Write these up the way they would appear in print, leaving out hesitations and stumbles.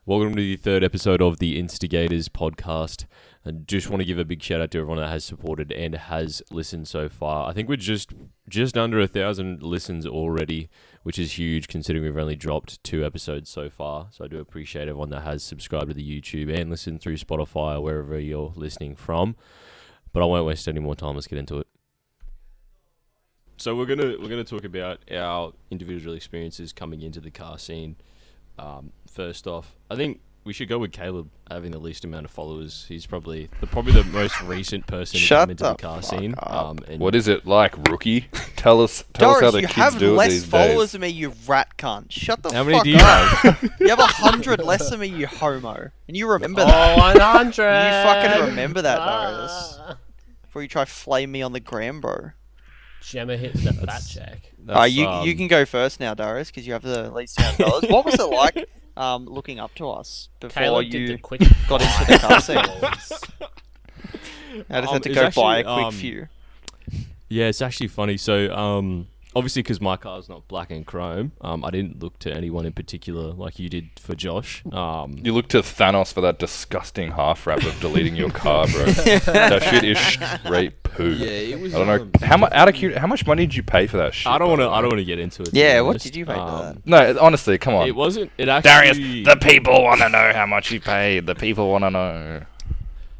Welcome to the third episode of the Instigators podcast. And just want to give a big shout out to everyone that has supported and has listened so far. I think we're just under 1,000 listens already, which is huge considering we've only dropped 2 episodes so far. So I do appreciate everyone that has subscribed to the YouTube and listened through Spotify or wherever you're listening from. But I won't waste any more time. Let's get into it. So we're gonna talk about our individual experiences coming into the car scene. First off, I think we should go with Caleb having the least amount of followers. He's probably the most recent person to come into the car scene. And what is it like, rookie? Tell us how the kids do it these days. You have less followers than me, you rat cunt. Shut the fuck up. How many do you have? You have 100 less than me, you homo. And you remember that. 100! You fucking remember that, Darius. Before you try flame me on the gram, bro. Gemma hits the fat check. You can go first now, Darius, because you have the least amount of dollars. What was it like looking up to us before Caleb you got into the car scene? I just had to go buy a quick few. Yeah, it's actually funny. So, obviously, because my car's not black and chrome, I didn't look to anyone in particular like you did for Josh. You look to Thanos for that disgusting half wrap of deleting your car, bro. That shit is straight poo. Yeah, it was. I don't know how much money did you pay for that shit? I don't want to get into it. Yeah, what did you pay for that? No, honestly, come on. It wasn't. It actually. Darius, the people want to know how much you paid. The people want to know.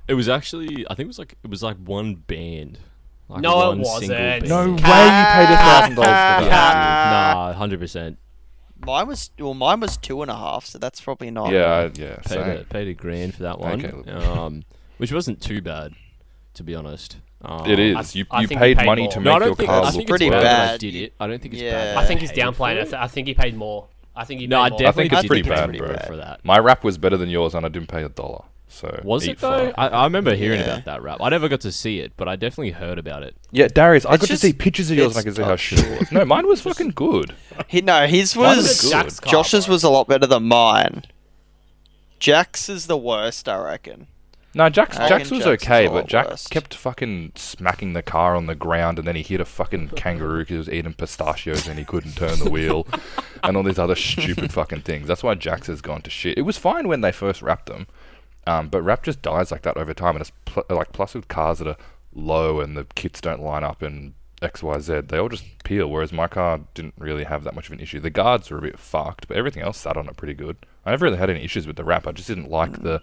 It was actually. I think it was like one band. Like No, one it wasn't. single band. No way you paid $1,000 for that. Nah, 100%. Mine was 2.5, so that's probably not. Yeah. Paid $1,000 for that one. Okay. Which wasn't too bad, to be honest. It is. You I think paid he paid money more. to No, I make don't your think. car I look think pretty it's bad. bad. That I did it. I don't think it's Yeah. bad. I think he's Paid for downplaying it. it. I think he paid more. I think he No, paid I more. definitely think it's pretty did bad, pay bro. for that. My rap was better than yours, and I didn't pay $1. So Was eat it though? fuck. I remember hearing Yeah. about that rap. I never got to see it, but I definitely heard about it. Yeah, Darius, I got to just- see pictures of yours and I can see how shit it was. No, mine was fucking good. His Mine was was good. Jack's car, Josh's bro. was a lot better than mine. Jack's is the worst, I reckon. No, Jax was Jack's okay, is a lot but Jack worse. kept fucking smacking the car on the ground, and then he hit a fucking kangaroo because he was eating pistachios and he couldn't turn the wheel, and all these other stupid fucking things. That's why Jax has gone to shit. It was fine when they first wrapped them, but rap just dies like that over time, and it's plus with cars that are low and the kits don't line up and XYZ, they all just peel, whereas my car didn't really have that much of an issue. The guards were a bit fucked, but everything else sat on it pretty good. I never really had any issues with the wrap. I just didn't like the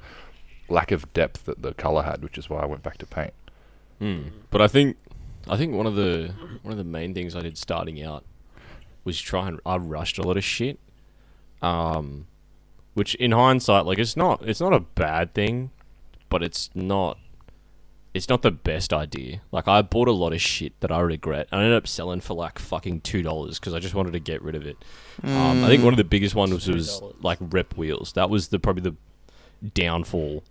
lack of depth that the colour had, which is why I went back to paint. But I think one of the main things I did starting out was I rushed a lot of shit. Which in hindsight, like it's not a bad thing, but it's not the best idea. Like I bought a lot of shit that I regret. I ended up selling for like fucking $2 because I just wanted to get rid of it. I think one of the biggest ones was like rep wheels. That was probably the downfall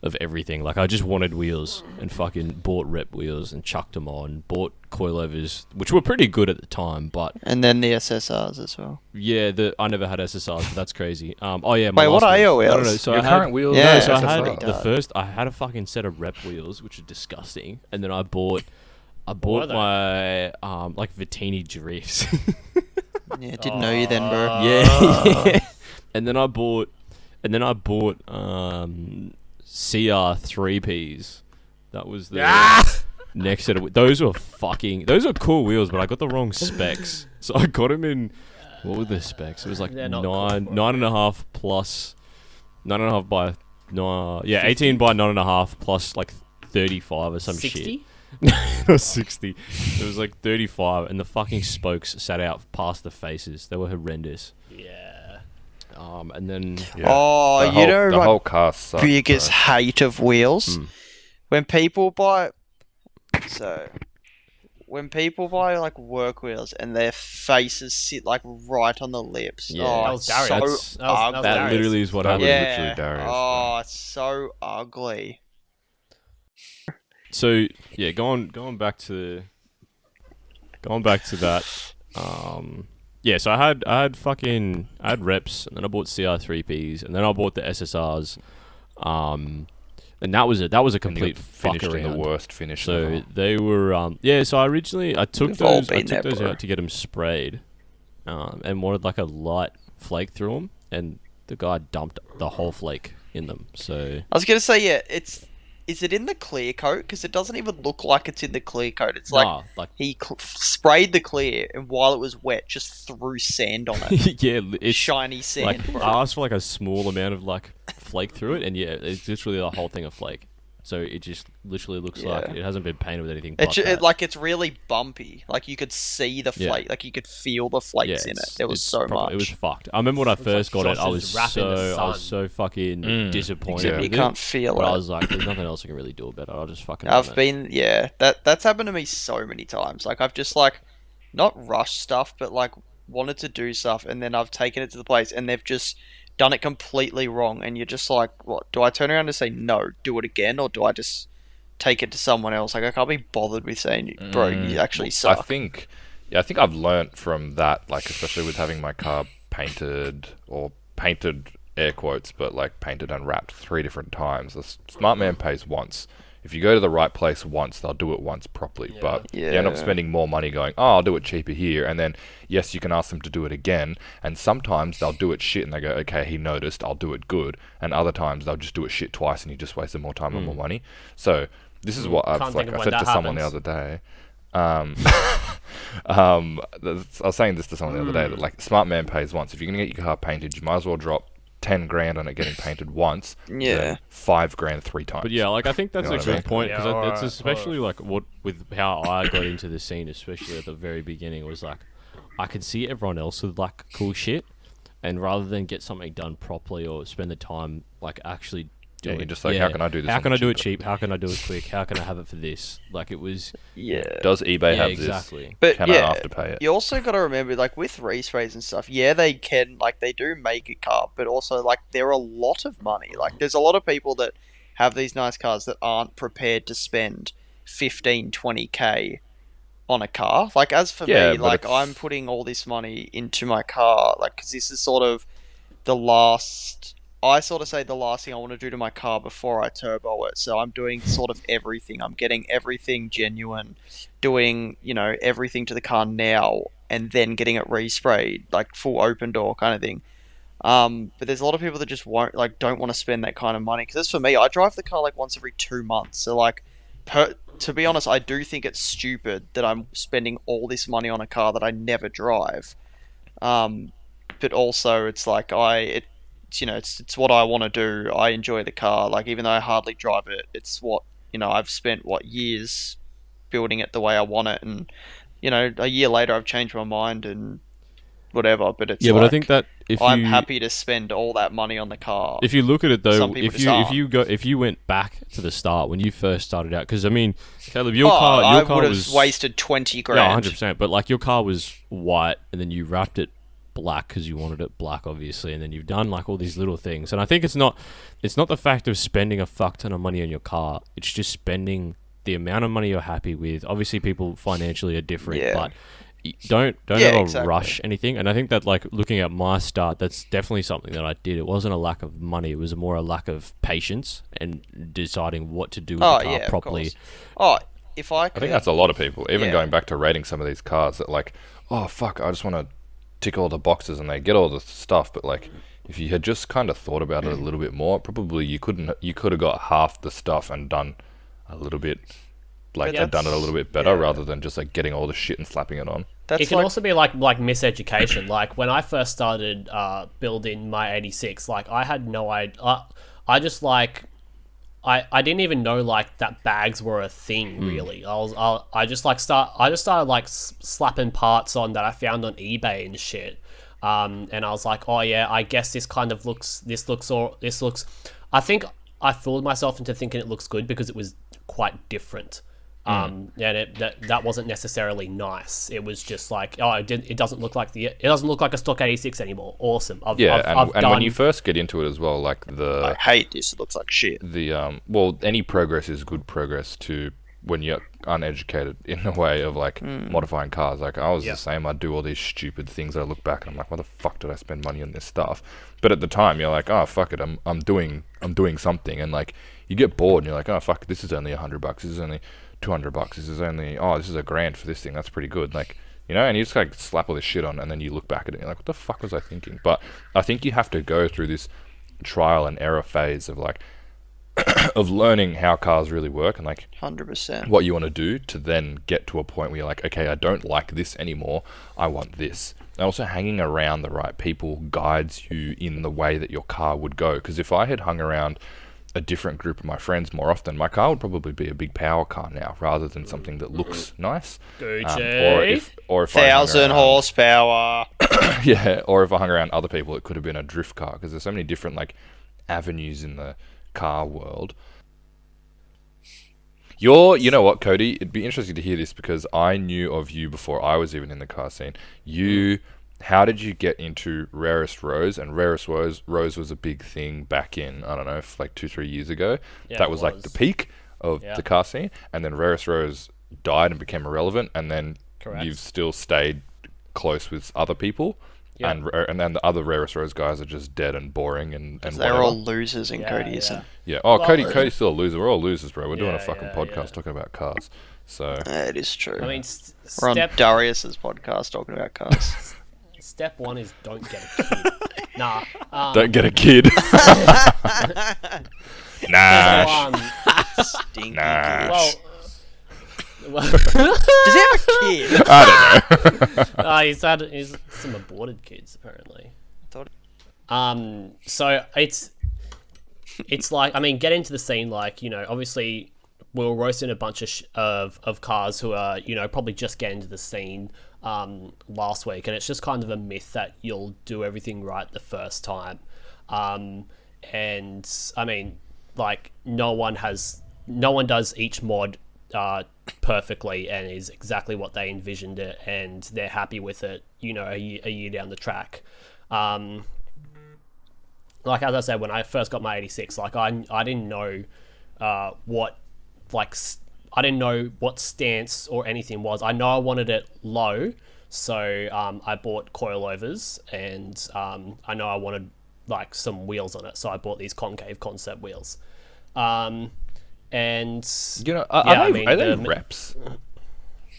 of everything. Like I just wanted wheels and fucking bought rep wheels and chucked them on. Bought coilovers, which were pretty good at the time, but And then the SSRs as well. yeah, I never had SSRs, but that's crazy. My Wait, last what are ones. your I don't wheels? know. So Your I current had, wheels? Yeah, no, so I SSR. had the first. I had a fucking set of rep wheels, which are disgusting, and then I bought are they? my like Vittini drifts. Yeah, didn't know you then, bro. yeah. And then I bought CR3Ps. That was the next set of. Those were cool wheels, but I got the wrong specs. So I got them in. What were the specs? It was like They're not 9.5 plus 9.5 by 9. Yeah, 18 by 9.5 plus like 35 or some 60? shit. Not 60. It was like 35, and the fucking spokes sat out past the faces. They were horrendous. Yeah. And then Oh, The my whole car sucked, biggest bro. hate of wheels? When people buy like work wheels and their faces sit like right on the lips. Yeah. Oh, That was it's Darius. so That was ugly. that Darius. literally is what That was happened. literally Darius. Oh, it's so ugly. So yeah, going back to that. Yeah, so I had reps, and then I bought CR3Ps, and then I bought the SSRs. And that was a complete fuck finished in the around. worst finish. So ever. they were So I took We've all those been there, bro. out to get them sprayed, and wanted like a light flake through them, and the guy dumped the whole flake in them. So I was gonna say, yeah, is it in the clear coat? Because it doesn't even look like it's in the clear coat. It's nah, like he sprayed the clear, and while it was wet, just threw sand on it. yeah, it's Shiny sand. like bro. I asked for like a small amount of like flake through it, and yeah, it's literally the whole thing of flake. So it just literally looks like Yeah. it hasn't been painted with anything. But It's really bumpy. Like you could see the flake. Yeah. Like you could feel the flakes in it. There was it's so much. It was fucked. I remember when I first got it, I was Josh's wrap in the so fucking disappointed. Yeah. with You it. can't feel But it. I was like, there's nothing else I can really do about it. I'll just fucking. run it. That's happened to me so many times. Like I've just like not rushed stuff, but like wanted to do stuff, and then I've taken it to the place, and they've just done it completely wrong, and you're just like, what? Do I turn around and say no, do it again, or do I just take it to someone else? Like I can't be bothered with saying, bro, you actually I suck. think I've learnt from that, like especially with having my car painted air quotes, but like painted and wrapped 3 different times. The smart man pays once. If you go to the right place once, they'll do it once properly. Yeah. But you end up spending more money going, oh, I'll do it cheaper here. And then, yes, you can ask them to do it again. And sometimes they'll do it shit and they go, okay, he noticed, I'll do it good. And other times they'll just do it shit twice and you just wasted more time and more money. So this is what Can't I've, think like of I when said to that someone the happens. other day. I was saying this to someone the other day that like smart man pays once. If you're gonna get your car painted, you might as well drop 10 grand on it getting painted once. Yeah. Than 5 grand 3 times. But yeah, like I think that's You know a what I good mean? point because Yeah, it's alright, especially like what with how I got into the scene, especially at the very beginning, was like I could see everyone else with like cool shit, and rather than get something done properly or spend the time like actually Yeah, doing, you're just like, how can I do this How on can the I do it cheaper? cheap? How can I do it quick? How can I have it for this? Like it was. Yeah. Does eBay Yeah, have exactly. But Can yeah, I afterpay it? you also got to remember, like with resprays and stuff, yeah, they can, like they do make a car, but also like they're a lot of money. Like there's a lot of people that have these nice cars that aren't prepared to spend 15, 20k on a car. Like as for Yeah, me, but like it's- I'm putting all this money into my car, like because this is sort of the last. I sort of say the last thing I want to do to my car before I turbo it. So I'm doing sort of everything. I'm getting everything genuine, doing, you know, everything to the car now, and then getting it resprayed, like full open door kind of thing. But there's a lot of people that just don't want to spend that kind of money. Because as for me, I drive the car like once every 2 months. So like, to be honest, I do think it's stupid that I'm spending all this money on a car that I never drive. But also it's like it's what I want to do. I enjoy the car. Like even though I hardly drive it, it's what I've spent years building it the way I want it, and a year later I've changed my mind and whatever. But it's But I think that I'm happy to spend all that money on the car. If you look at it though, Some people if you went back to the start when you first started out, because I mean, Caleb, your I car would have was wasted 20 grand. Yeah, 100%. But like your car was white, and then you wrapped it black because you wanted it black, obviously, and then you've done like all these little things. And I think it's not the fact of spending a fuck ton of money on your car. It's just spending the amount of money you're happy with. Obviously, people financially are different, Yeah. but don't ever exactly. rush anything. And I think that like looking at my start, that's definitely something that I did. It wasn't a lack of money. It was more a lack of patience and deciding what to do with the car of properly. course. Oh, if I could, I think that's a lot of people. Even Yeah. going back to rating some of these cars that like, oh fuck, I just want to tick all the boxes and they get all the stuff, but like if you had just kind of thought about it a little bit more, probably you could have got half the stuff and done a little bit But done it a that's- little bit better yeah. rather than just like getting all the shit and slapping it on. that's It can like, also be like miseducation. Like when I first started building my 86, like I had no idea. I just like I didn't even know like that bags were a thing really. I just started like slapping parts on that I found on eBay and shit. And I was like, oh yeah, I guess this looks. I think I fooled myself into thinking it looks good because it was quite different. And that wasn't necessarily nice. It was just like, oh, it doesn't look like a stock 86 anymore. Awesome. And when you first get into it as well, like I hate this. It looks like shit. any progress is good progress to when you're uneducated in a way of like modifying cars. Like I was the same. I'd do all these stupid things. I look back and I'm like, why the fuck did I spend money on this stuff? But at the time, you're like, oh fuck it, I'm doing something, and like you get bored and you're like, oh fuck, this is only $100. This is only $200. This is only this is $1,000 for this thing. That's pretty good. Like You know, and you just like slap all this shit on, and then you look back at it and you're like, what the fuck was I thinking? But I think you have to go through this trial and error phase of like of learning how cars really work and like 100%. what you want to do to then get to a point where you're like, okay, I don't like this anymore, I want this. And also hanging around the right people guides you in the way that your car would go. Because if I had hung around a different group of my friends more often, my car would probably be a big power car now rather than something that looks nice. Gucci. Or if I hung 1,000 around- horsepower. yeah, or if I hung around other people, it could have been a drift car, because there's so many different like avenues in the car world. You know what, Cody? It'd be interesting to hear this because I knew of you before I was even in the car scene. How did you get into Rarest Rose? And Rarest Rose was a big thing back in, I don't know, like 2-3 years ago. Yeah, that it was like the peak of the car scene, and then Rarest Rose died and became irrelevant, and then Correct. you've still stayed close with other people. Yeah. And then the other Rarest Rose guys are just dead and boring and They're whatever. all losers in Cody, isn't? Yeah. Oh, Well, Cody's still a loser. We're all losers, bro. We're doing a Yeah, fucking yeah, podcast yeah. talking about cars. So It is true. I mean, We're on step Darius's podcast talking about cars. step one is don't get a kid. Nah. don't get a kid. Nah. So, Stinky. Nah. well, Does he have a kid? I don't know. he's some aborted kids apparently. Thought- So it's like, I mean, get into the scene, like, you know, obviously we were roasting a bunch of cars who are, you know, probably just getting into the scene last week, and it's just kind of a myth that you'll do everything right the first time. And I mean, like, no one does each mod perfectly and is exactly what they envisioned it, and they're happy with it, you know, a year down the track. Like, as I said, when I first got my 86, like, I didn't know what, like, I didn't know what stance or anything was. I know I wanted it low, so I bought coilovers, and I know I wanted, like, some wheels on it, so I bought these concave concept wheels. And You know, yeah, are they reps?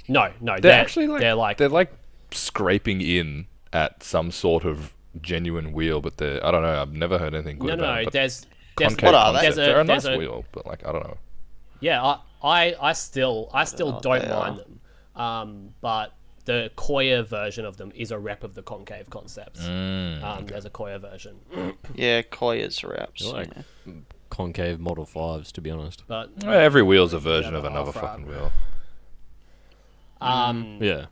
No, They're actually they're they're like scraping in at some sort of genuine wheel, but I don't know. I've never heard anything good about it. But there's concave What are they? concept. They're a nice there's a- wheel, but like I don't know. Yeah, I still know don't what they mind them. But the Koya version of them is a rep of the concave concepts. There's a Koya version, Yeah, Koya's raps. I like yeah. concave Model 5s, to be honest. but Every wheel's a version Yeah, of the another half fucking wrap. wheel. Yeah.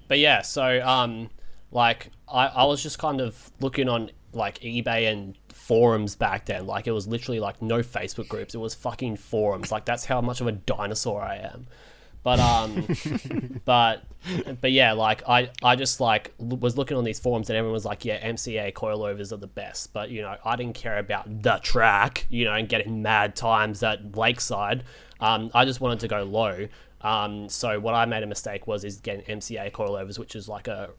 but yeah, so like I was just kind of looking on like eBay and forums back then. Like, it was literally like no Facebook groups, it was fucking forums. Like, that's how much of a dinosaur I am. But but yeah, like I just like was looking on these forums, and everyone was like, yeah, MCA coilovers are the best. But, you know, I didn't care about the track, you know, and getting mad times at Lakeside. I just wanted to go low. So what I made a mistake is getting MCA coilovers, which is like a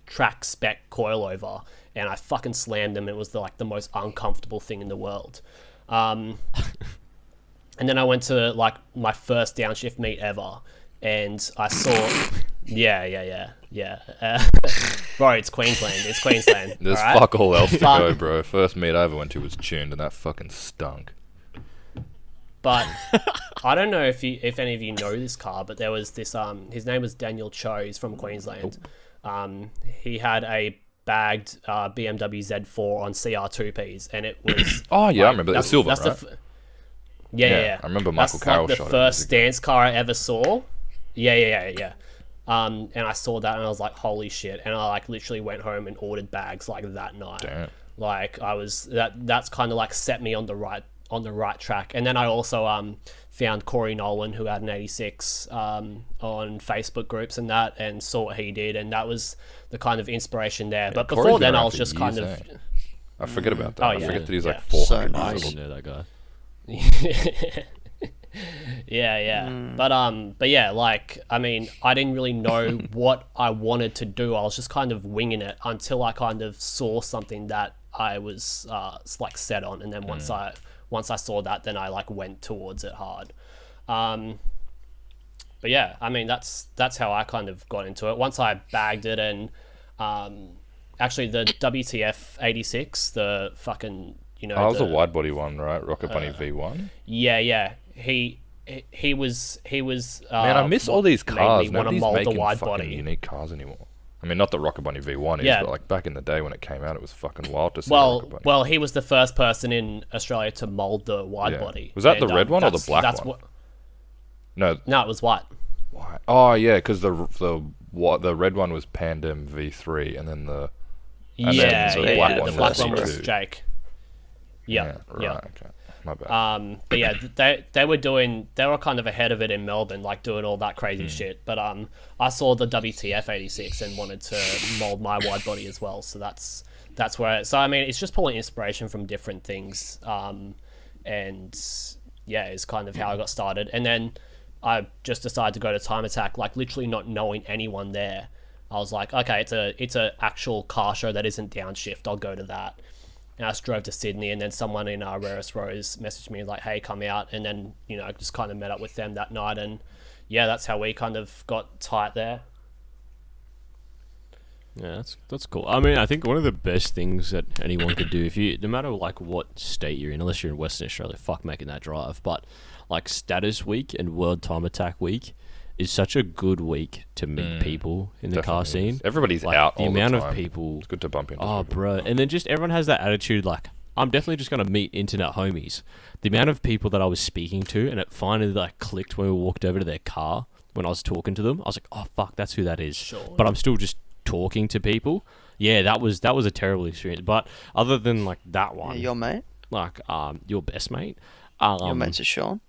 track spec coilover, and I fucking slammed them. It was the most uncomfortable thing in the world. And then I went to like my first downshift meet ever, and I saw, yeah. Bro, it's Queensland. It's Queensland. There's alright? fuck all else to But- go, bro. First meet I ever went to was tuned, and that fucking stunk. But I don't know if any of you know this car, but there was this his name was Daniel Cho. He's from Queensland. He had a bagged BMW Z4 on CR2Ps, and it was Oh yeah, I like, remember. It was that's- silver, that's right? the yeah. I remember Michael That's Carroll like shot the it first years ago. stance car I ever saw. Yeah. And I saw that and I was like, holy shit! And I like literally went home and ordered bags like that night. Damn. Like, I was that's kind of like set me on the right track. And then I also found Corey Nolan, who had an 86 on Facebook groups and that, and saw what he did, and that was the kind of inspiration there. But Corey's before been then, I around was for just kind years, of eh? I forget about that. Oh, I yeah. forget that he's like Yeah. 400 So years I nice. old. didn't know that guy. yeah. But yeah, like, I mean, I didn't really know what I wanted to do. I was just kind of winging it until I kind of saw something that I was like set on, and then once I saw that, then I like went towards it hard. but yeah, I mean that's how I kind of got into it. Once I bagged it, and actually the WTF 86, the fucking Oh, it was a wide body one, right? Rocket Bunny V1. yeah. He was. Man, I miss all these cars. Made me want to Nobody's mold the making wide fucking body. unique cars anymore. I mean, not that Rocket Bunny V1 is, Yeah. but like back in the day when it came out, it was fucking wild to see Rocket Bunny. Well, he was the first person in Australia to mold the wide Yeah. body. Was that the And, red one or the that's- black that's one? What, No, no, it was white. why? Oh yeah, because the red one was Pandem V3, and then the And Yeah, then yeah, the black yeah. one The black was one was C2. Jake. Yeah, right. Okay, my bad. But yeah, they were kind of ahead of it in Melbourne, like doing all that crazy shit. But I saw the WTF 86 and wanted to mold my wide body as well. So that's where. So I mean, it's just pulling inspiration from different things. And yeah, is kind of how I got started. And then I just decided to go to Time Attack, like literally not knowing anyone there. I was like, okay, it's a actual car show that isn't downshift. I'll go to that. And I just drove to Sydney, and then someone in Rarest Rose messaged me like, hey, come out. And then, just kind of met up with them that night. And yeah, that's how we kind of got tight there. Yeah, that's cool. I mean, I think one of the best things that anyone could do, no matter like what state you're in, unless you're in Western Australia, fuck making that drive. But like Status Week and World Time Attack Week is such a good week to meet people in the car Definitely scene. is. Everybody's Like, out the all amount the of time. people. It's good to bump into Oh, people. bro. And then just everyone has that attitude like, I'm definitely just going to meet internet homies. The amount of people that I was speaking to, and it finally like clicked when we walked over to their car when I was talking to them. I was like, oh, fuck, that's who that is. Sure. But I'm still just talking to people. Yeah, that was a terrible experience. But other than like that one, Yeah, your mate? like your best mate, Your mate's a Sean?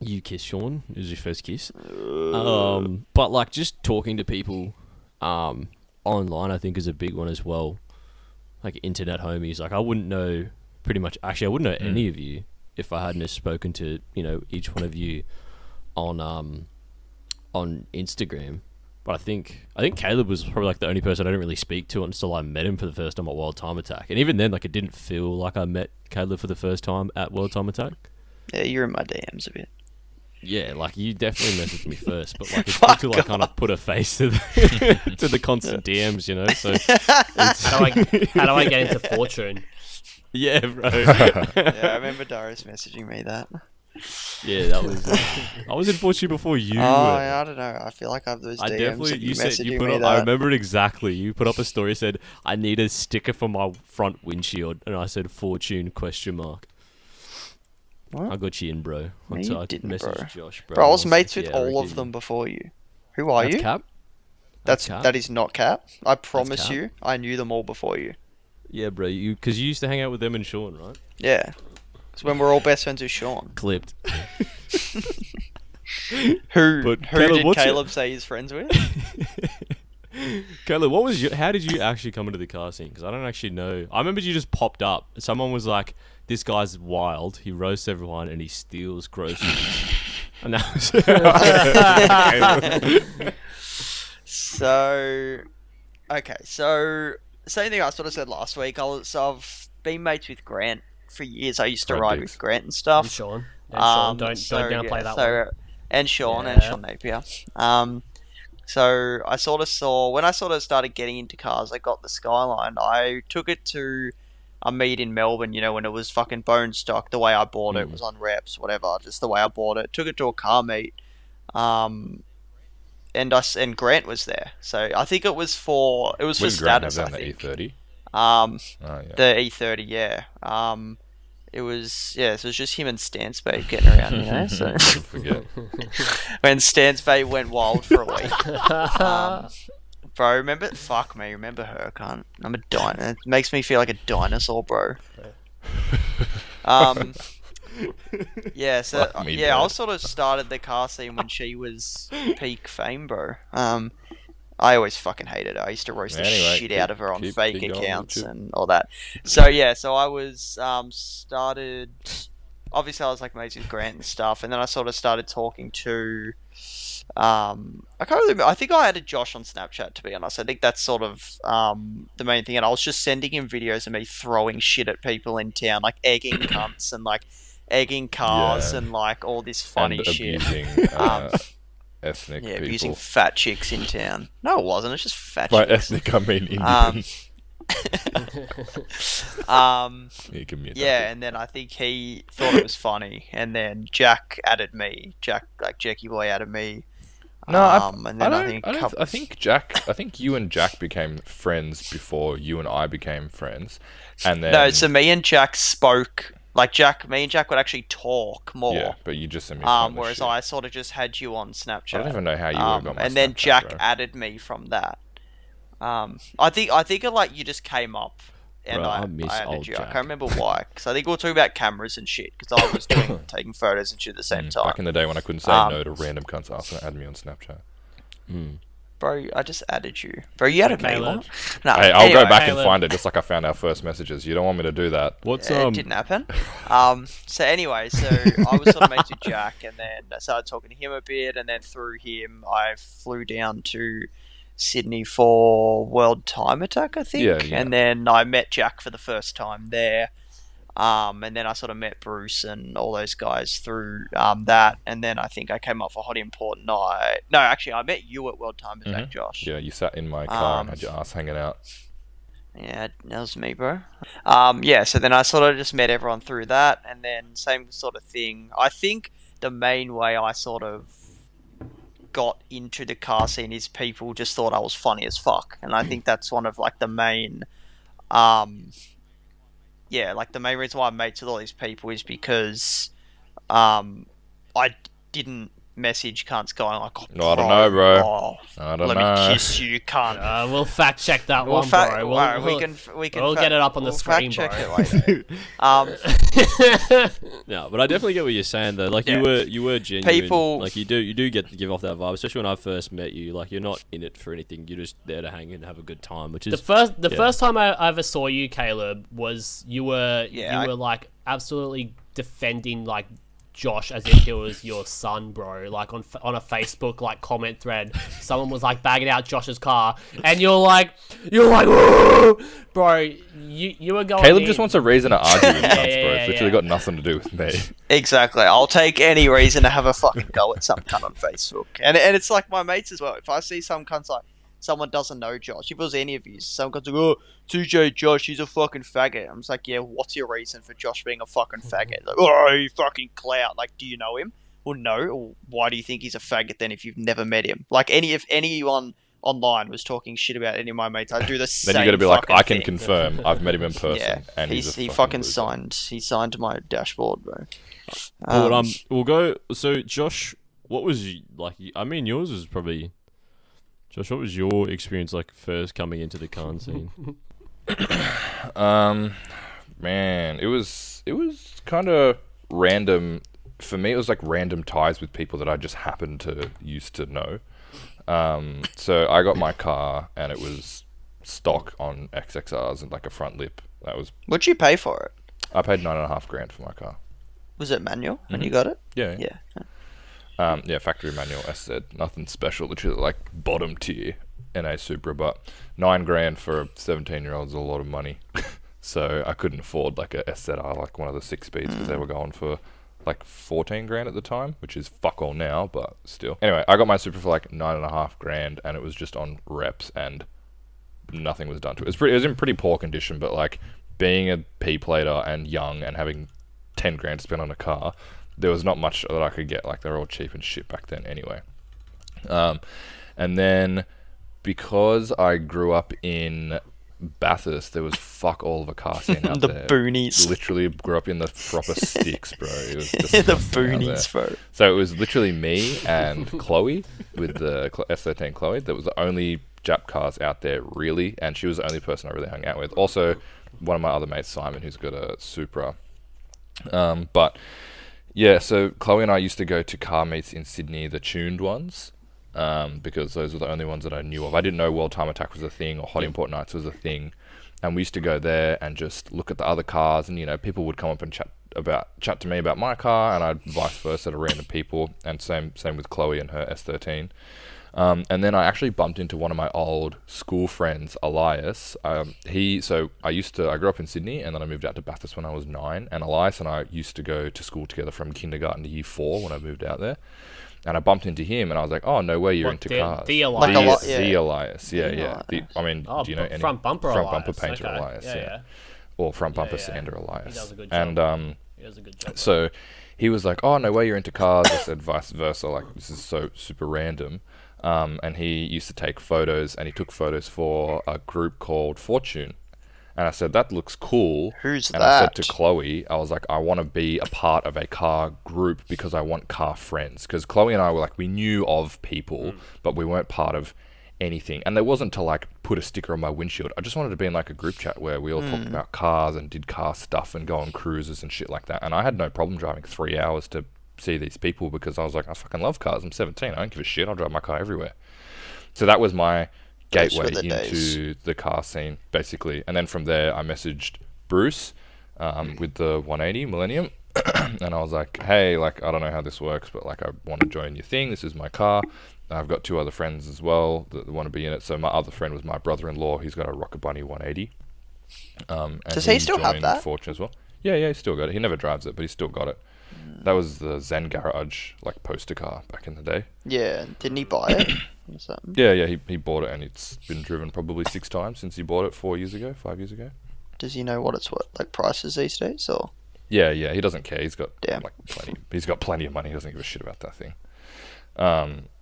you kiss Sean. It was your first kiss. But like just talking to people online, I think is a big one as well. Like internet homies. Like I wouldn't know pretty much. Actually, I wouldn't know any of you if I hadn't have spoken to each one of you on Instagram. But I think Caleb was probably like the only person I didn't really speak to until I met him for the first time at World Time Attack. And even then, like it didn't feel like I met Caleb for the first time at World Time Attack. Yeah, you're in my DMs a bit. Yeah, like you definitely messaged me first, but like it's Fuck good to like kind of put a face to the to the constant DMs, So it's, How do I get into Fortune? yeah, bro. Yeah, I remember Darius messaging me that. Yeah, that was. I was in Fortune before you. I don't know. I feel like I have those I DMs definitely. of You said messaging you put me up. that. I remember it exactly. You put up a story said, "I need a sticker for my front windshield," and I said, "Fortune?" What? I got you in, bro. No, So you I didn't, messaged bro. Josh, bro. Bro, I and was mates like, with yeah, I all of reckon- them before you. Who are That's you? Cap. Cap. That is not Cap. I promise Cap. you, I knew them all before you. Yeah, bro. Because you used to hang out with them and Sean, right? Yeah. Because when we're all best friends with Sean. Clipped. Who But Caleb, did what's Caleb say he's friends with? Caleb, how did you actually come into the car scene? Because I don't actually know. I remember you just popped up. Someone was like, "This guy's wild. He roasts everyone and he steals groceries." And that was So, okay, so same thing I sort of said last week. I've been mates with Grant for years. I used to Grant ride Diggs. with Grant and And stuff. Sean. And Sean. Don't downplay that one. And Sean Yeah. Napier. So I sort of saw when I sort of started getting into cars. I got the Skyline. I took it to a meet in Melbourne. When it was fucking bone stock. The way I bought it was on reps, whatever. Just the way I bought it. Took it to a car meet. And Grant was there. So I think it was for When for did Grant have status. that I in the think. E30? Um, Oh yeah. the E30, yeah. It was so it was just him and Stansbay getting around, So Don't forget. when Stansbay went wild for a week, bro, remember her? Can't I'm a dinosaur. It makes me feel like a dinosaur, bro. Yeah, so Fuck me, yeah, bro. I sort of started the car scene when she was peak fame, bro. I always fucking hated her. I used to roast the Anyway, shit out of her on keep fake going with accounts you. and all that. So yeah, so I was started. Obviously, I was like mates with Grant and stuff, and then I sort of started talking to. I can't really remember. I think I added Josh on Snapchat, to be honest. I think that's sort of the main thing, and I was just sending him videos of me throwing shit at people in town, like egging cunts and like egging cars Yeah. and like all this funny and shit. abusing ethnic Yeah, people. abusing fat chicks in town. No, it wasn't. It's just fat By chicks. ethnic, I mean Indian. You can mute Yeah, that. and then I think he thought it was funny, and then Jack added me. Jackie Boy added me. No, And then I think I think Jack. I think you and Jack became friends before you and I became friends, and then no. So me and Jack spoke. Like me and Jack would actually talk more. yeah, but you just sent me pointless Whereas shit. I sort of just had you on Snapchat. I don't even know how you would have got my and then Snapchat, Jack bro. added me from that. I think it, like you just came up, and Bro, I I miss added old you. I Jack. can't remember why, because I think we were talking about cameras and shit. Because I was taking photos and shit at the same time. Back in the day when I couldn't say no to random cunts asking to add me on Snapchat. Bro, I just added you. Bro, you added me. Caleb. What? No, Hey, I'll go back Caleb. and find it just like I found our first messages. You don't want me to do that? What's It didn't happen. So anyway, so I was sort of mates with Jack, and then I started talking to him a bit, and then through him, I flew down to Sydney for World Time Attack, I think. Yeah. And then I met Jack for the first time there. And then I sort of met Bruce and all those guys through that. And then I think I came up for Hot Import Night. No, actually, I met you at World Time Attack, Josh. Yeah, you sat in my car and had your ass hanging out. Yeah, that was me, bro. Yeah, so then I sort of just met everyone through that, and then same sort of thing. I think the main way I sort of got into the car scene is people just thought I was funny as fuck, and I think that's one of like the main, yeah, like the main reason why I'm mates with all these people is because, I didn't message cunts going like, oh, No, I don't know, bro. oh, I don't let know. me kiss you, cunt. We'll fact check that We'll one, fact- bro. alright, We'll, we can we'll get it up on the we'll screen, fact check bro. it later. No, but I definitely get what you're saying though. Like Yeah. you were genuine. People- Like you do give off that vibe, especially when I first met you. Like you're not in it for anything. You're just there to hang and have a good time, which is The yeah. first time I ever saw you, Caleb, was you were like absolutely defending like Josh as if he was your son, bro. Like on a Facebook like comment thread, someone was like bagging out Josh's car, and you're like, whoa! Bro, you were going. Caleb in. just wants a reason to argue with cunts, bro. yeah, It's literally yeah. got nothing to do with me. Exactly. I'll take any reason to have a fucking go at some cunt on Facebook. And it's like my mates as well. If I see some cunts like someone doesn't know Josh, if it was any of you, some cunts like, oh, TJ Josh, he's a fucking faggot. I'm just like, yeah, what's your reason for Josh being a fucking faggot? Like, oh, you fucking clout. Like, do you know him? Well, no. Or why do you think he's a faggot then if you've never met him? Like, if anyone online was talking shit about any of my mates, I'd do the same. Then you got to be like, fucking I can thing. confirm. I've met him in person, Yeah, and he he fucking loser. signed my dashboard, bro. Well, we'll go. So Josh, what was like? I mean, yours was probably. Josh, what was your experience like first coming into the con scene? Man, it was kind of random. For me, it was like random ties with people that I just happened to used to know. So I got my car, and it was stock on XXRs and like a front lip. That was. What'd you pay for it? I paid $9,500 for my car. Was it manual when you got it? Yeah. Yeah. Yeah, factory manual, as said, nothing special, literally like bottom tier NA Supra, but $9,000 for a 17-year-old is a lot of money. So I couldn't afford like a SZR, like one of the 6 speeds, because they were going for like $14,000 at the time, which is fuck all now, but still. Anyway, I got my Supra for like $9,500, and it was just on reps, and nothing was done to it. It was in pretty poor condition, but like being a P-plater and young and having $10,000 to spend on a car, there was not much that I could get. Like, they're all cheap and shit back then anyway. And then because I grew up in Bathurst, there was fuck all of a car scene out The there. boonies. Literally grew up in the proper sticks, bro. It was The disgusting out boonies, there. bro. So it was literally me and Chloe with the S13 Chloe. That was the only Jap cars out there, really, and she was the only person I really hung out with. Also, one of my other mates, Simon, who's got a Supra. But yeah, so Chloe and I used to go to car meets in Sydney, the tuned ones, because those were the only ones that I knew of. I didn't know World Time Attack was a thing or Hot Import Nights was a thing, and we used to go there and just look at the other cars, and you know, people would come up and chat to me about my car, and I'd vice versa to random people, and same with Chloe and her S13. And then I actually bumped into one of my old school friends, Elias. I grew up in Sydney, and then I moved out to Bathurst when I was 9. And Elias and I used to go to school together from kindergarten to year 4 when I moved out there. And I bumped into him, and I was like, "Oh, no way, you're into cars." The Elias. The Elias, yeah. Do you know any front bumper front Elias. bumper painter Okay. Elias? Yeah. Or front bumper Yeah. sander Elias. He does a good job. And He does a good job. so he was like, "Oh, no way, you're into cars." I said, "Vice versa." Like, this is so super random. And he used to take photos, and he took photos for a group called Fortune. And I said, "That looks cool." Who's and I said that? to Chloe, I was like, "I want to be a part of a car group because I want car friends." Because Chloe and I were like, we knew of people, but we weren't part of anything. And there wasn't to like put a sticker on my windshield. I just wanted to be in like a group chat where we all talked about cars and did car stuff and go on cruises and shit like that. And I had no problem driving 3 hours to see these people because I was like, I fucking love cars. I'm 17. I don't give a shit. I'll drive my car everywhere. So that was my gateway Those were the into the car scene, basically. And then from there, I messaged Bruce with the 180 Millennium. And I was like, hey, like, I don't know how this works, but like, I want to join your thing. This is my car. I've got 2 other friends as well that want to be in it. So my other friend was my brother-in-law. He's got a Rocket Bunny 180. And Does he still have joined that? Fortune as well. Yeah, he's still got it. He never drives it, but he's still got it. That was the Zen Garage, like, poster car back in the day. Yeah, didn't he buy it or something? Yeah, he bought it, and it's been driven probably 6 times since he bought it 5 years ago. Does he know what it's worth, like prices these days, or? Yeah, he doesn't care. He's got Damn. like plenty. He's got plenty of money. He doesn't give a shit about that thing.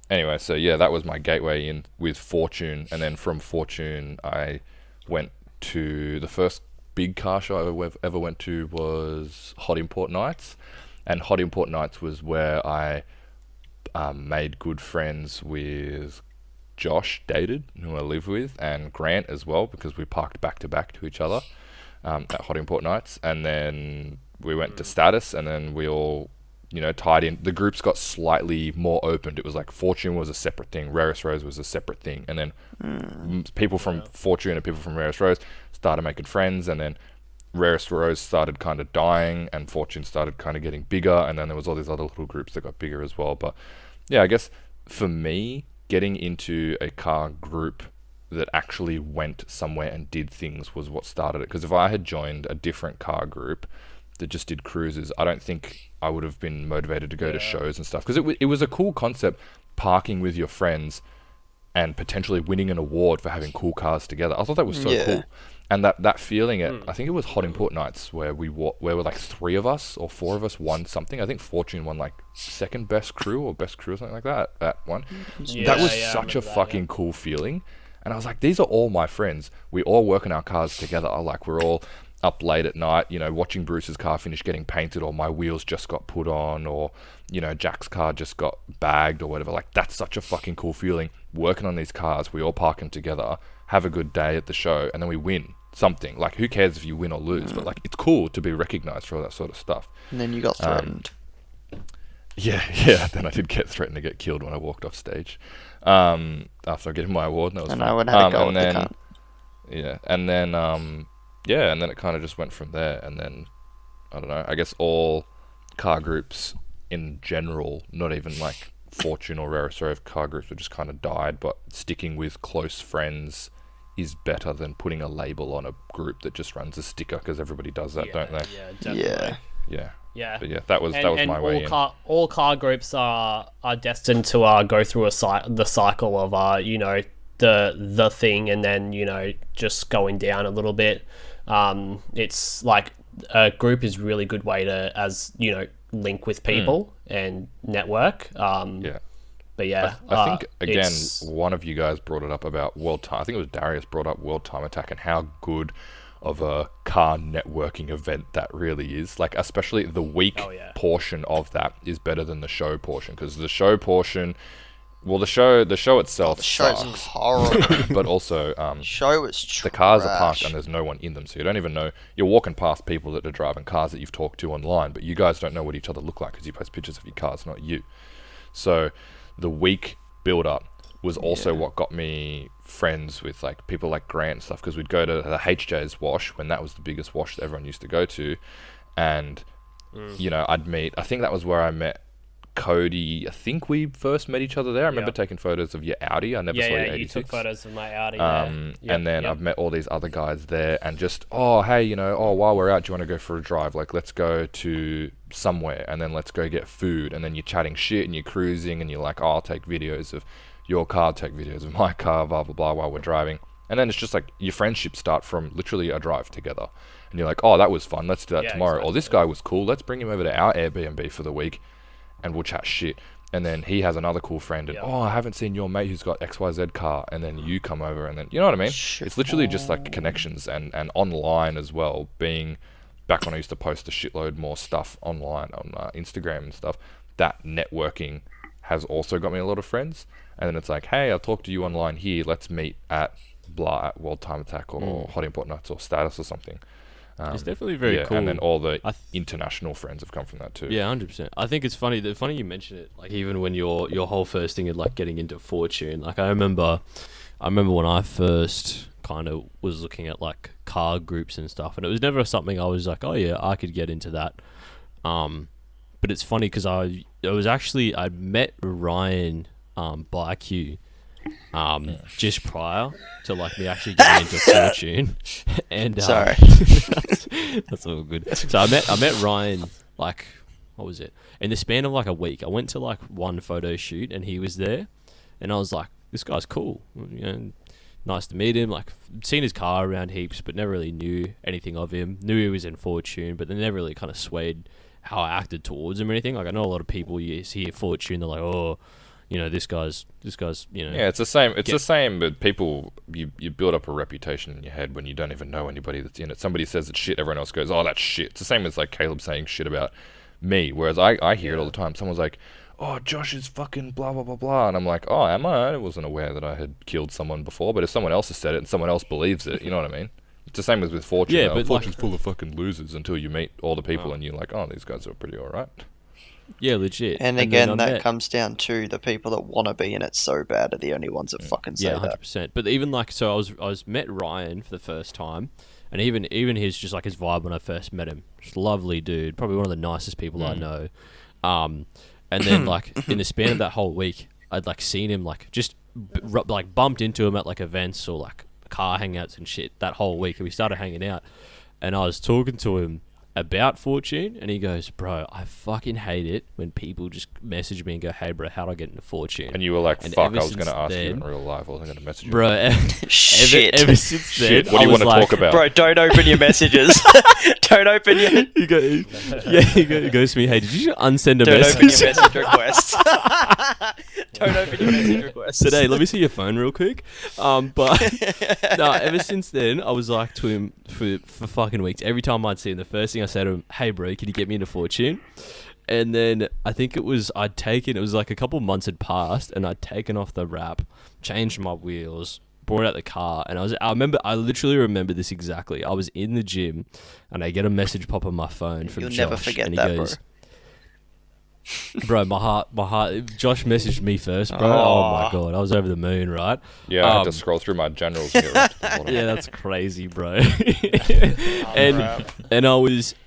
Anyway, so yeah, that was my gateway in with Fortune, and then from Fortune, I went to the first big car show I ever went to was Hot Import Nights, and Hot Import Nights was where I made good friends with Josh, dated, who I live with, and Grant as well, because we parked back to back to each other at Hot Import Nights, and then we went to Status, and then we all, tied in. The groups got slightly more opened. It was like Fortune was a separate thing, Rarest Rose was a separate thing, and then people from Fortune and people from Rarest Rose started making friends, and then Rarest Rose started kind of dying, and Fortune started kind of getting bigger, and then there was all these other little groups that got bigger as well. But yeah, I guess for me, getting into a car group that actually went somewhere and did things was what started it. Because if I had joined a different car group that just did cruises, I don't think I would have been motivated to go to shows and stuff. Because it was a cool concept, parking with your friends and potentially winning an award for having cool cars together. I thought that was so cool. And that feeling at, I think it was Hot Import Nights where where were like 3 of us or 4 of us won something. I think Fortune won like second best crew or best crew or something like that one. That was such a fucking cool feeling. And I was like, these are all my friends. We all work on our cars together. We're all up late at night, watching Bruce's car finish getting painted, or my wheels just got put on, or, Jack's car just got bagged or whatever. Like, that's such a fucking cool feeling. Working on these cars, we all park them together, have a good day at the show, and then we win something. Like, who cares if you win or lose? But, like, it's cool to be recognized for all that sort of stuff. And then you got threatened. Yeah. Then I did get threatened to get killed when I walked off stage. After getting my award, and that was And fun. I would have to go and with the then, cunt. yeah, and then it kind of just went from there. And then I don't know. I guess all car groups in general, not even like Fortune or Rarest Rose car groups, have just kind of died. But sticking with close friends is better than putting a label on a group that just runs a sticker, because everybody does that, don't they? Yeah, definitely. Yeah. Yeah. But yeah, that was And my way in. all car groups are destined to go through the cycle of the thing, and then just going down a little bit. It's like a group is really good way to link with people and network. Yeah. But yeah, I think again, it's- one of you guys brought it up about World Time. I think it was Darius brought up World Time Attack and how good of a car networking event that really is. Like, especially the week portion of that is better than the show portion, because the show portion, well, the show itself The show's sucks, horrible. but also Show was the cars are trash. parked and there's no one in them, so you don't even know. You're walking past people that are driving cars that you've talked to online, but you guys don't know what each other look like because you post pictures of your cars, not you. So the week build up was also what got me friends with like people like Grant and stuff, because we'd go to the HJ's wash when that was the biggest wash that everyone used to go to, and I'd meet, I think that was where I met Cody, I think we first met each other there. I remember taking photos of your Audi. I never saw your 86. You took photos of my Audi and then I've met all these other guys there, and just, hey, while we're out, do you want to go for a drive? Like, let's go to somewhere, and then let's go get food, and then you're chatting shit, and you're cruising, and you're like, I'll take videos of your car, take videos of my car, blah, blah, blah, while we're driving. And then it's just like, your friendships start from literally a drive together. And you're like, that was fun, let's do that tomorrow. Exactly. Or this guy was cool, let's bring him over to our Airbnb for the week, and we'll chat shit. And then he has another cool friend, and I haven't seen your mate who's got XYZ car, and then you come over, and then, you know what I mean? It's literally just like connections, and online as well, being back when I used to post a shitload more stuff online on Instagram and stuff. That networking has also got me a lot of friends. And then it's like, hey, I'll talk to you online here, let's meet at blah, at World Time Attack or Hot Import Nuts or Status or something. It's definitely very cool. And then all the international friends have come from that too. Yeah, 100%. I think it's funny. Funny you mention it. Like, even when your whole first thing of like getting into Fortune. Like, I remember when I first kind of was looking at like car groups and stuff, and it was never something I was like, oh yeah, I could get into that. But it's funny because I met Ryan by Q. Just prior to like me actually getting into Fortune, and sorry, that's all good. So I met Ryan, like, what was it? In the span of like a week, I went to like one photo shoot, and he was there, and I was like, this guy's cool, nice to meet him. Like, seen his car around heaps, but never really knew anything of him. Knew he was in Fortune, but they never really kind of swayed how I acted towards him or anything. Like, I know a lot of people you see at Fortune, they're like, oh, this guy's, Yeah, it's the same. It's the same, but people, you build up a reputation in your head when you don't even know anybody that's in it. Somebody says it's shit, everyone else goes, oh, that's shit. It's the same as like Caleb saying shit about me, whereas I hear it all the time. Someone's like, oh, Josh is fucking blah, blah, blah, blah. And I'm like, oh, am I? I wasn't aware that I had killed someone before, but if someone else has said it and someone else believes it, you know what I mean? It's the same as with Fortune. Yeah, but Fortune's full of fucking losers until you meet all the people and you're like, oh, these guys are pretty alright. Yeah, legit. And again, that comes down to the people that want to be in it so bad are the only ones that fucking say that. 100%. But even like, so I was met Ryan for the first time, and even his just like his vibe when I first met him, just lovely dude, probably one of the nicest people I know. And then like in the span of that whole week, I'd like seen him like just like bumped into him at like events or like car hangouts and shit that whole week, and we started hanging out, and I was talking to him about Fortune, and he goes, bro, I fucking hate it when people just message me and go, hey bro, how'd I get into Fortune? And you were like, fuck, I was going to ask you in real life, I wasn't going to message you. Bro, shit. Ever since then, what do you want to talk about? Bro, don't open your messages. Don't open your... He goes to me, hey, did you just unsend a don't message? Open your message request. Don't open your message request. Today, let me see your phone real quick. But no, ever since then, I was like to him for fucking weeks. Every time I'd see him, the first thing I said to him, hey bro, can you get me into Fortune? And then I think it was like a couple months had passed, and I'd taken off the wrap, changed my wheels, brought out the car, and I literally remember this exactly. I was in the gym, and I get a message pop on my phone from Josh. You'll never forget and he that, goes, bro, my heart. Josh messaged me first, bro. Oh my god, I was over the moon, right? Yeah, I had to scroll through my generals. And get right to the bottom. Yeah, that's crazy, bro. and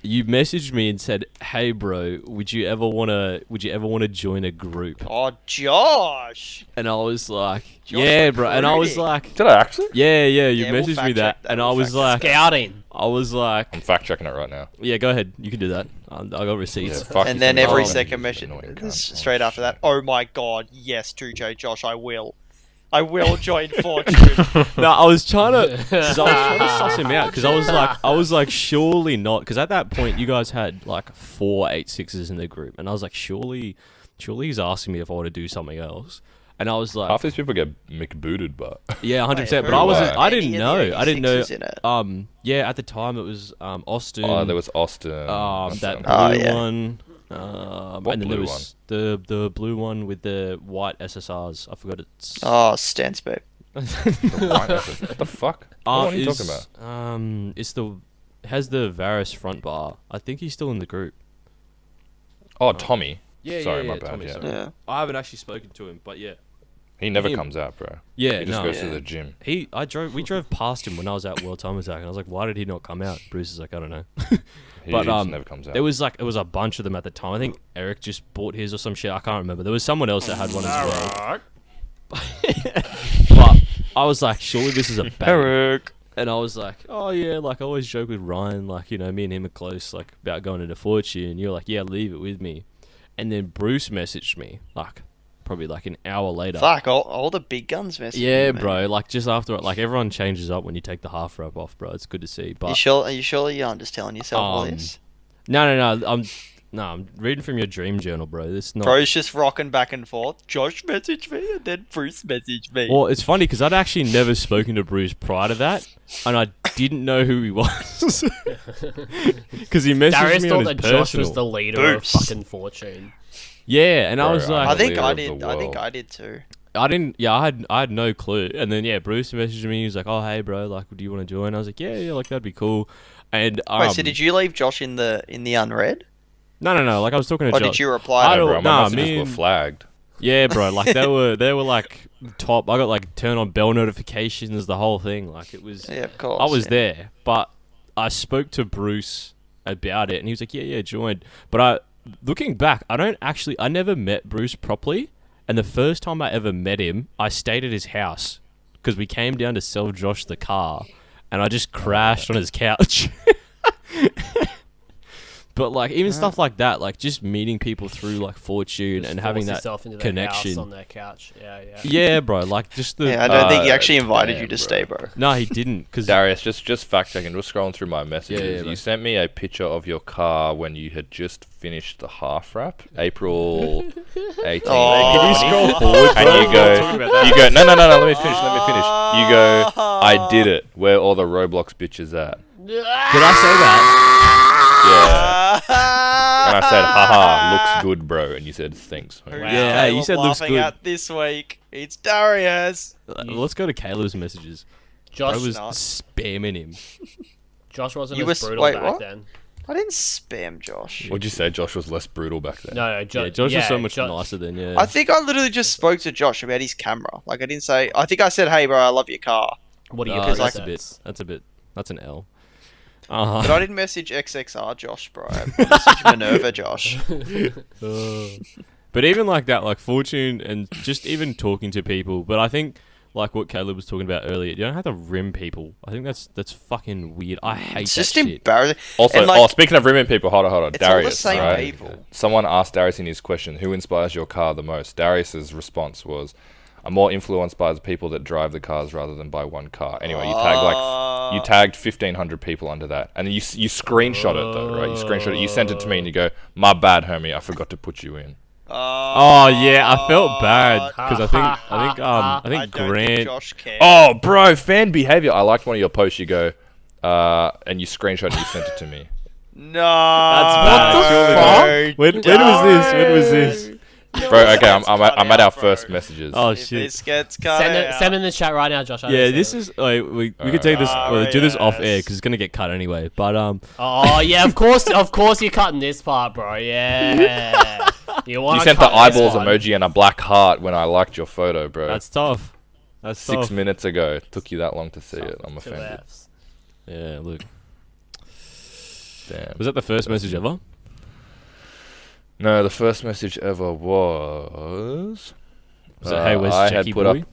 you messaged me and said, "Hey, bro, would you ever wanna join a group?" Oh, Josh. And I was like, Josh, "Yeah, bro." And I was like, Did I actually? "Yeah." You Yeah, we'll messaged me fact that, check that, and we'll I was fact like, Scouting. I was like, I'm fact checking it right now. "Yeah, go ahead. You can do that. I got receipts." Yeah, fuck And you then for every me. second message, straight after that, oh my god, yes, 2J Josh, I will join Fortune. No, I was trying to suss him out because I was like, surely not, because at that point you guys had like 4 8.6s in the group, and I was like, surely he's asking me if I want to do something else, and I was like, Half these people get McBooted, but yeah, 100%. Wait, but I wasn't. who I are didn't any of know. the I didn't know. 86s in it? Yeah, at the time it was Austin. oh, there was Austin. That blue Oh, yeah. one. And then there blue was the blue one with the white SSRs. I forgot it's. Oh, Stansbeck. What the fuck? What are you talking about? Has the Varus front bar. I think he's still in the group. Oh, Tommy. Yeah, Sorry, yeah, my bad. Tommy, Yeah. sorry. Yeah. I haven't actually spoken to him, but yeah. He never Him. comes out, bro. Yeah, He just no. goes to Yeah. the gym. We drove past him when I was at World Time Attack, and I was like, why did he not come out? Bruce is like, I don't know. He But, just never comes out. It was a bunch of them at the time. I think Eric just bought his or some shit. I can't remember. There was someone else that had one as well. But I was like, surely this is a bang. Eric. And I was like, oh yeah, like I always joke with Ryan, like, you know, me and him are close, like about going into Fortune. And you're like, yeah, leave it with me. And then Bruce messaged me, like, probably like an hour later. Fuck, all the big guns messaging Yeah, me. bro. Like just after, like everyone changes up when you take the half wrap off, bro. It's good to see. But Are you sure you aren't just telling yourself all this? no. I'm reading from your dream journal, bro. This not. Bro's just rocking back and forth. Josh messaged me and then Bruce messaged me. Well, it's funny because I'd actually never spoken to Bruce prior to that, and I didn't know who he was because he messaged Darius me on thought his that Josh personal. was the leader Boops. of fucking Fortune. Yeah, and I Bro, was like, I think leader I of the did. I think world. I did too. I didn't. Yeah, I had no clue. And then yeah, Bruce messaged me. He was like, "Oh hey, bro, like, do you want to join?" I was like, "Yeah, like that'd be cool." And Wait, so did you leave Josh in the unread, No. Like I was talking to or Josh. did you reply? I to don't- him? Bro, my nah, messages me were and- flagged. Yeah, bro. Like they were like top. I got like turn on bell notifications, the whole thing. Like it was. Yeah, of course. I was yeah. there, but I spoke to Bruce about it, and he was like, "Yeah, joined." But looking back, I never met Bruce properly, and the first time I ever met him, I stayed at his house because we came down to sell Josh the car, and I just crashed on his couch. But like even stuff like that, like just meeting people through like Fortune Just and having force that yourself into their connection. house on their couch. Yeah. Yeah, bro. Like just the. Yeah, I don't think he Uh, actually invited you damn, to bro. stay, bro. No, he didn't. Cause Darius, just fact checking. Just scrolling through my messages. Yeah, bro. You sent me a picture of your car when you had just finished the half wrap, April 18th. Oh. Can you scroll forward, And bro? you go. No. Let me finish. You go. I did it. Where all the Roblox bitches at? did I say that? Yeah. And I said, haha, looks good, bro. And you said, thanks. Who's Yeah, hey, you Caleb said looks laughing good. at this week? It's Darius. Let's go to Caleb's messages. I Josh was not. spamming him. Josh wasn't You as was- brutal wait, back what? then. I didn't spam Josh. What'd you say? Josh was less brutal back then. No, Yeah, Josh was so much Jo- nicer than yeah. I think I literally just spoke to Josh about his camera. Like I didn't say. I think I said, "Hey, bro, I love your car," What do you Oh, think? that's a bit. That's an L. but I didn't message XXR Josh, bro. I messaged Minerva Josh. But even like that, like Fortune and just even talking to people. But I think like what Caleb was talking about earlier, you don't have to rim people. I think that's fucking weird. I hate It's that just shit. embarrassing. Also, And, like, speaking of rimming people, hold on. it's all the Darius, same right? people. Someone asked Darius in his question, who inspires your car the most? Darius's response was, I'm more influenced by the people that drive the cars rather than by one car. Anyway, you tagged 1,500 people under that. And you screenshot it though, right? You screenshot it, you sent it to me and you go, my bad, homie, I forgot to put you in. Oh yeah, I felt bad because I think I don't think Grant. Josh cares. Oh, bro, fan behavior. I liked one of your posts. You go, and you screenshot and you sent it to me. No, That's bad. What the Surely fuck? When was this? When was this? Bro, okay, I'm at our first messages. Oh If shit. this gets cut Send out. in the chat right now, Josh. I Yeah, understand. this is like we could take this do this off air yes. because it's gonna get cut anyway. But Oh yeah, of course you're cutting this part, bro. Yeah. You You sent the eyeballs emoji and a black heart when I liked your photo, bro. that's tough. That's 6 tough. minutes ago. It took you that long to see it. I'm offended. Yeah, look. Damn. Was that the first message ever? No, the first message ever was. Was it, hey, where's Jackie boy?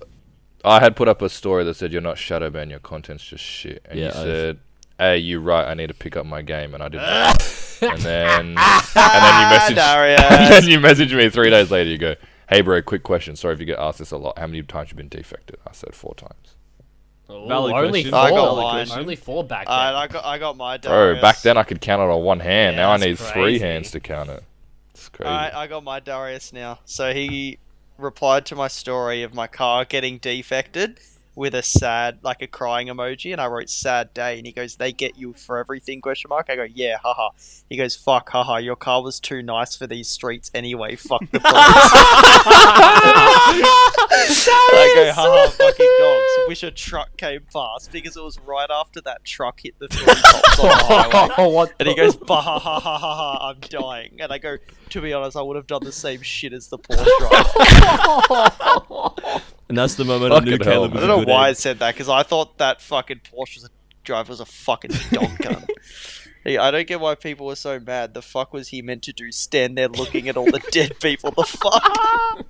I had put up a story that said you're not shadowban, your content's just shit. And Yeah, you I've- said, hey, you right, I need to pick up my game, and I didn't. and then you messaged Darius. and then you messaged me 3 days later, you go, hey bro, quick question, sorry if you get asked this a lot. How many times you been defected? I said 4 times. Ooh, Valid only question. four. I got mine. Only 4 back then. I got my Bro, Darius. back then I could count it on one hand. Yeah, Now I that's need 3 crazy. hands to count it. It's crazy. Alright, I got my Darius now. So he replied to my story of my car getting defected with a sad, like a crying emoji, and I wrote sad day, and he goes, they get you for everything, question mark. I go, yeah, haha. He goes, fuck, haha, your car was too nice for these streets anyway, fuck the police. I go, haha, fucking dogs. Wish a truck came past, because it was right after that truck hit the three cops on the highway. What And he goes, bah, ha, ha, ha, ha, ha, I'm dying. And I go, to be honest, I would have done the same shit as the Porsche driver. And that's the moment I knew Fucking hell, Caleb I was don't a know good why I egg. said that because I thought that fucking Porsche driver was a fucking dog cunt. I don't get why people were so mad. The fuck was he meant to do? Stand there looking at all the dead people? The fuck?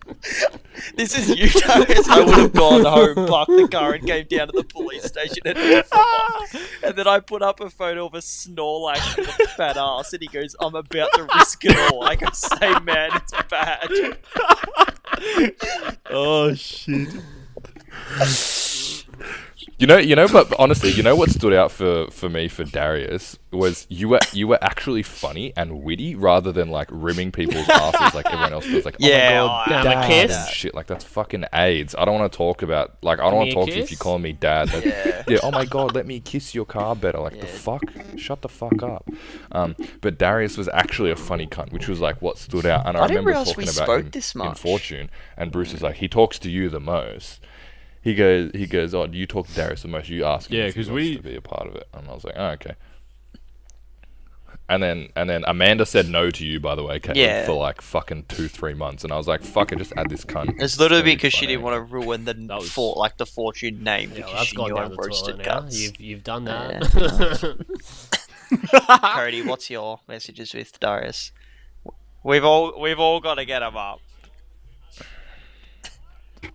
This is you, Darius. I would have gone home, parked the car, and came down to the police station and went for one. And then I put up a photo of a Snorlax with a fat ass, and he goes, "I'm about to risk it all." I go, "Say, man, it's bad." Oh shit. But honestly, what stood out for me for Darius was you were actually funny and witty rather than like rimming people's asses like everyone else does. Like, Yeah, oh my god, damn, a dad, kiss? and shit, like that's fucking AIDS. I don't want to talk about I don't want me to a talk to you if kiss? you call me dad. Yeah. Oh my god, let me kiss your car better. Like the fuck, shut the fuck up. But Darius was actually a funny cunt, which was like what stood out. And I didn't remember realise talking we about spoke him this in much. Fortune, and Bruce is like, he talks to you the most. He goes, oh, do you talk to Darius the most? You ask him Yeah, if he 'cause wants we- to be a part of it. And I was like, oh, okay. And then Amanda said no to you, by the way, Caitlin, Yeah. for like fucking 2-3 months. And I was like, fuck it, just add this cunt. It's literally gonna be because she funny. didn't want to ruin the was- the Fortune name Yeah, because well, that's she gone knew I down the roasted toilet now. guts. You've done that. Cody, what's your messages with Darius? We've all got to get him up.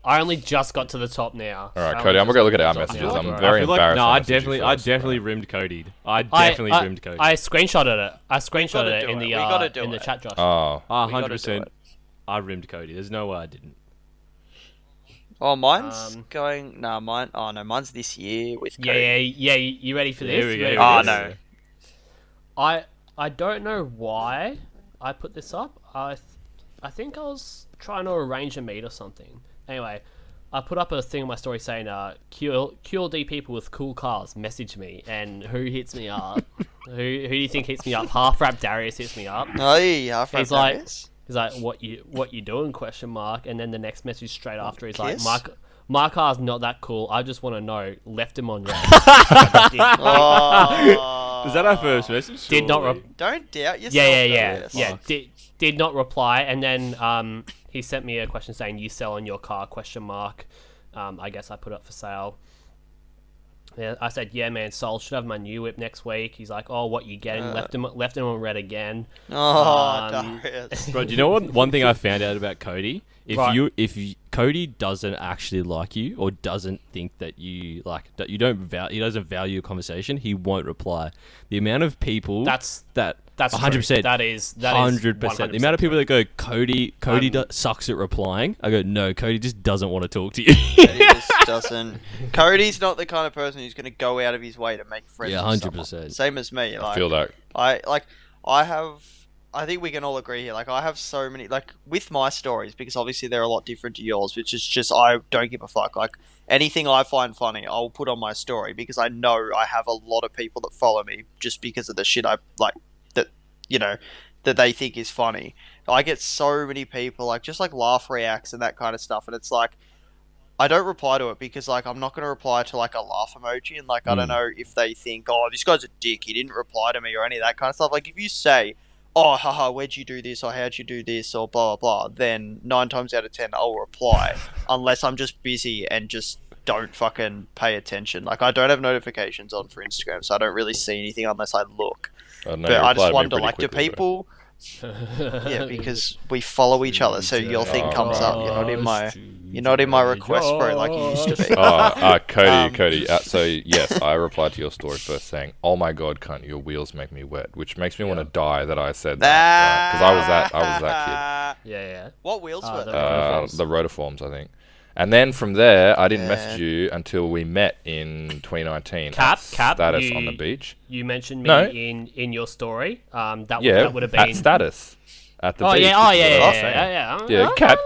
I only just got to the top now. All right, I Cody, only I'm just gonna look at got our to the top messages. now, I'm bro. very I feel embarrassed. no, I messaged you first, definitely bro. rimmed Cody. I definitely rimmed Cody. I screenshotted it. I screenshotted gotta it do in it. the We gotta do in the it. chat, Josh. Oh, We gotta do 100%. it. I rimmed Cody. There's no way I didn't. Oh, mine's Um, going. Nah, mine. Oh no, mine's this year with Yeah, Cody. yeah. You ready for Here this? we You go. ready here we for Oh, go. this? no. I don't know why I put this up. I think I was trying to arrange a meet or something. Anyway, I put up a thing on my story saying, QLD people with cool cars message me, and who hits me up? who do you think hits me up? Half Rap Darius hits me up. Oh, yeah, He's like, what you doing? Question mark. And then the next message straight after he's Kiss? like, my car's not that cool. I just want to know. Left him on red. Oh, Is that our first message? Did not Surely. Don't doubt yourself. Yeah. Darius. Did not reply, and then he sent me a question saying, "You selling your car?" Question mark. I guess I put it for sale. Yeah, I said, "Yeah, man, sold. Should have my new whip next week." He's like, "Oh, what you getting?" Left him on red again. Oh, Um, Darius. Bro, do you know what? One thing I found out about Cody, Right. if Cody doesn't actually like you or doesn't think that you he doesn't value your conversation, he won't reply. The amount of people That's that That's 100%. true. That is 100%. The amount of people that go, Cody sucks at replying. I go, no, Cody just doesn't want to talk to you. He just doesn't. Cody's not the kind of person who's going to go out of his way to make friends. Yeah, with 100%. someone. Same as me. Like, I feel that. I think we can all agree here. Like, I have so many, like, with my stories, because obviously they're a lot different to yours, which is just, I don't give a fuck. Like, anything I find funny, I'll put on my story because I know I have a lot of people that follow me just because of the shit I, like, that they think is funny. I get so many people, like, just, like, laugh reacts and that kind of stuff, and it's like, I don't reply to it because, like, I'm not going to reply to, like, a laugh emoji, and, like, I don't know if they think, oh, this guy's a dick, he didn't reply to me, or any of that kind of stuff. Like, if you say, oh, haha, where'd you do this, or how'd you do this, or blah, blah, blah, then 9 times out of 10, I'll reply, unless I'm just busy and just don't fucking pay attention. Like, I don't have notifications on for Instagram, so I don't really see anything unless I look. But I just wonder, like, do people... Yeah, because we follow each other, so your thing comes up. You're not in my request, bro, like you used to be. Cody. So yes, I replied to your story first saying, "Oh my god, cunt, your wheels make me wet," which makes me want to die that I said that because I was that Yeah. What wheels were the they? Rotiforms. the Rotiforms, I think. And then from there, I didn't Yeah. message you until we met in 2019. Cap, at Status on the beach. You mentioned me No. in your story. That Yeah, that would have been at Status at the Oh beach. yeah, which is what I was saying. yeah. Cap,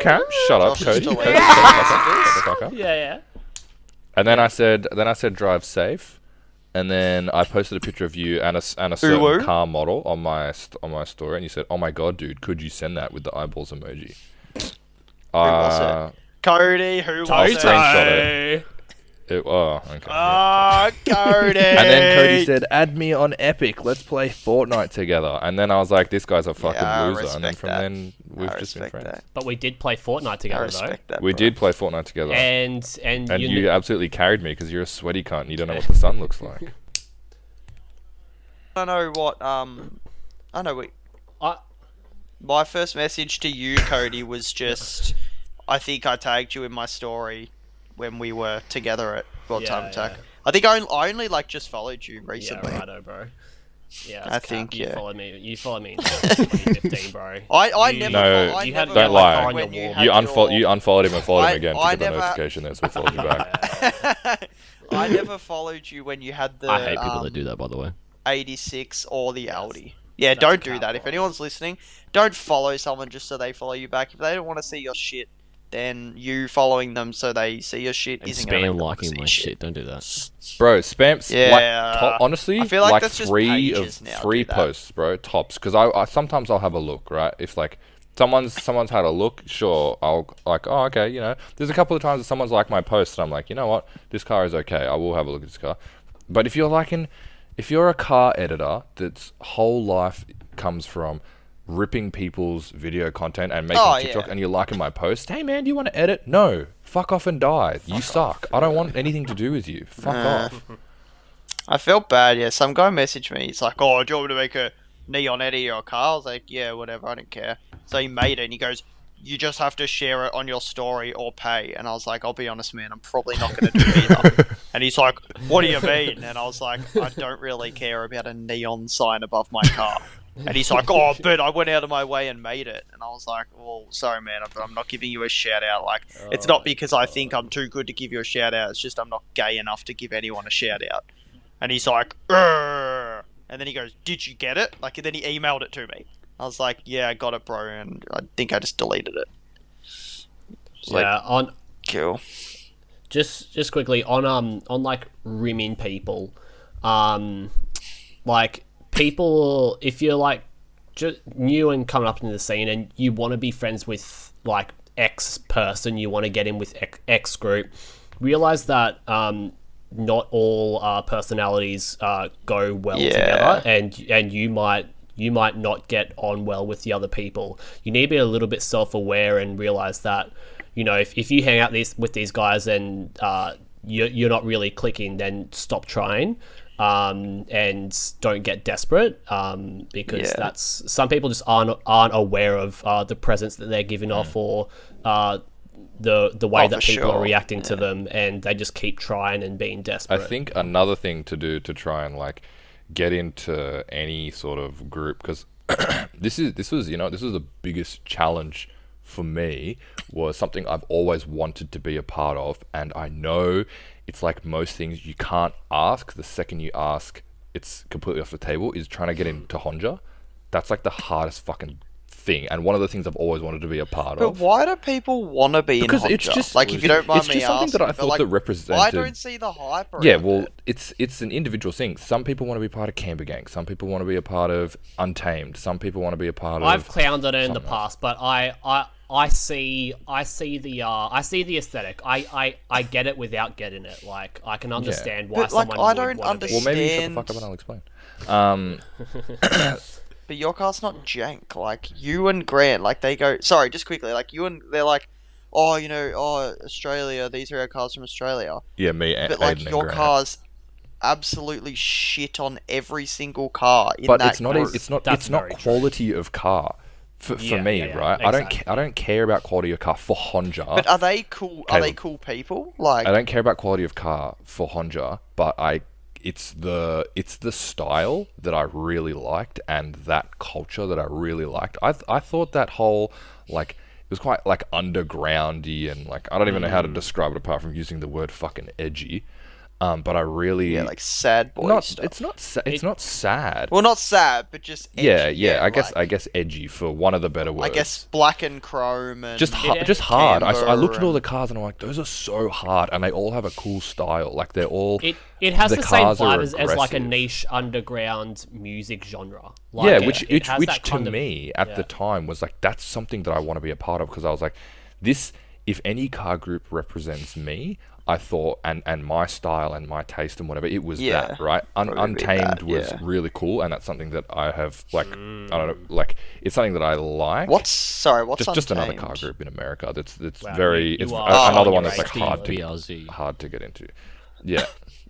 shut up, Josh Cody. is Cody, still shut the fuck up. Yeah. And then I said drive safe, and then I posted a picture of you and a certain Uwu? car model on my story, and you said, "Oh my god, dude, could you send that with the eyeballs emoji?" was Cody, who was I'll it? screenshot it. Oh, okay. Ah, Cody. And then Cody said, "Add me on Epic. Let's play Fortnite together." And then I was like, "This guy's a fucking I loser." And then respect from that. then We've just been friends. that. But we did play Fortnite I together, though. respect that. We bro. did play Fortnite together. And you absolutely carried me because you're a sweaty cunt and you don't know what the sun looks like. I know what. I know we. I- My first message to you, Cody, was just. I think I tagged you in my story when we were together at World Time Attack. Yeah. I think I only like just followed you recently. Yeah, righto, bro. Yeah, I think, you yeah. followed me. You followed me in 2015, bro. I You- never. No, I you had never don't like lie. car on when your you wall. had You unfollowed him and followed him again to I get the never- notification there, so we followed you back. I never followed you when you had the I hate people that do that, by the way. 86 or the Audi. Yeah, That's don't do cap, that. If bro. anyone's listening, don't follow someone just so they follow you back. If they don't want to see your shit, then you following them so they see your shit And isn't going to spam make them want to liking see my shit. shit. Don't do that. Bro, spam. Yeah. Honestly, I feel like that's just three pages now three do that. posts, bro, tops. Because I sometimes I'll have a look, right? If like someone's had a look, sure, I'll like, oh, okay, you know. There's a couple of times that someone's liked my post, and I'm like, you know what, this car is okay. I will have a look at this car. But if you're a car editor that's whole life comes from ripping people's video content and making Oh, TikTok, yeah. and you're liking my post, hey man, do you want to edit? No, fuck off and die. You suck. I don't want anything to do with you. Fuck off. I felt bad, yeah. Some guy messaged me. He's like, oh, do you want me to make a neon edit of your car? I was like, yeah, whatever, I don't care. So he made it, and he goes, you just have to share it on your story or pay. And I was like, I'll be honest, man, I'm probably not going to do either. And he's like, what do you mean? And I was like, I don't really care about a neon sign above my car. And he's like, oh, but I went out of my way and made it. And I was like, well, sorry, man, I'm not giving you a shout out. Like, it's not because I think I'm too good to give you a shout out. It's just I'm not gay enough to give anyone a shout out. And he's like, "Urgh." And then he goes, did you get it? Like, and then he emailed it to me. I was like, yeah, I got it, bro. And I think I just deleted it. It's like, Yeah, on cool. just quickly on like rimming people, like people, if you're like just new and coming up into the scene and you want to be friends with like X person, you want to get in with X group, realize that not all personalities go well Yeah. together, and you might not get on well with the other people. You need to be a little bit self-aware and realize that, you know, if you hang out with these guys and you're not really clicking, then stop trying, and don't get desperate, because Yeah. that's, some people just aren't aware of the presence that they're giving off, or the way Oh, that for people are sure. reacting to them, and they just keep trying and being desperate. I think another thing to do to try and like get into any sort of group, because this was the biggest challenge for me, was something I've always wanted to be a part of, and I know it's like most things, you can't ask. The second you ask, it's completely off the table. Is trying to get into Honja. That's like the hardest fucking thing, and one of the things I've always wanted to be a part But of. why do people want to be Because in Honja? it's just like, if you don't mind it's me just something asking, that I but, thought like, that represented. I don't see the hype around Yeah, well, it. it's an individual thing. Some people want to be part of Camper Gang. Some people want to be a part of Untamed. Some people want to be a part of. I've clowned on it in the something past, but I see the aesthetic. I get it without getting it. Like, I can understand why But, like, someone I would don't want to be. Well, maybe shut the stand- fuck up and I'll explain. But your car's not jank. Like, you and Grant, like, they go... Sorry, just quickly. Like, you and... They're like, oh, you know, oh, Australia, these are our cars from Australia. Yeah, me and But, like, Aiden and your Grant. car's absolutely shit on every single car in But that it's not. group. It's not. That's it's not very true. quality of car. For Yeah, me, yeah, right? exactly. I don't care about quality of car for Honja. But are they cool? Are they Caleb. cool people? Like, I don't care about quality of car for Honja, but it's the style that I really liked, and that culture that I really liked. I thought that whole, like, it was quite like undergroundy, and like, I don't even know how to describe it apart from using the word fucking edgy. But I really yeah, like sad boy not. stuff. It's not sad. Well, not sad, but just edgy. Yeah. I like, guess edgy, for one of the better I words. guess black and chrome and just Yeah. just hard. I Camber looked at all and- the cars and I'm like, those are so hard, and they all have a cool style. Like, they're all. It has the the same cars are vibe as like a aggressive. niche underground music genre. Like, Yeah, it which has which that to kind of- me at the yeah. time was like, that's something that I want to be a part of, because I was like, this if any car group represents me, I thought, and my style and my taste and whatever, it was Yeah, that, right? probably Untamed that, was yeah. really cool, and that's something that I have, like, I don't know, like, it's something that I like. What's just another car Untamed? group in America. It's Wow, very, you it's are another on one your that's like age, BRZ. hard to get into. Yeah,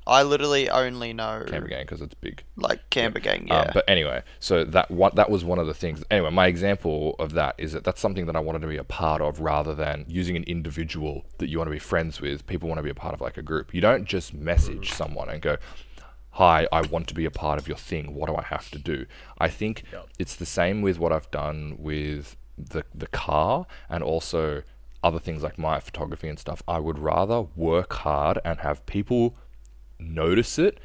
I literally only know Camper Gang because it's big. like Camper Gang. Yeah. But anyway, so that was one of the things. Anyway, my example of that is that that's something that I wanted to be a part of, rather than using an individual that you want to be friends with. People want to be a part of like a group. You don't just message someone and go, "Hi, I want to be a part of your thing. What do I have to do?" I think it's the same with what I've done with the car, and also other things like my photography and stuff. I would rather work hard and have people notice it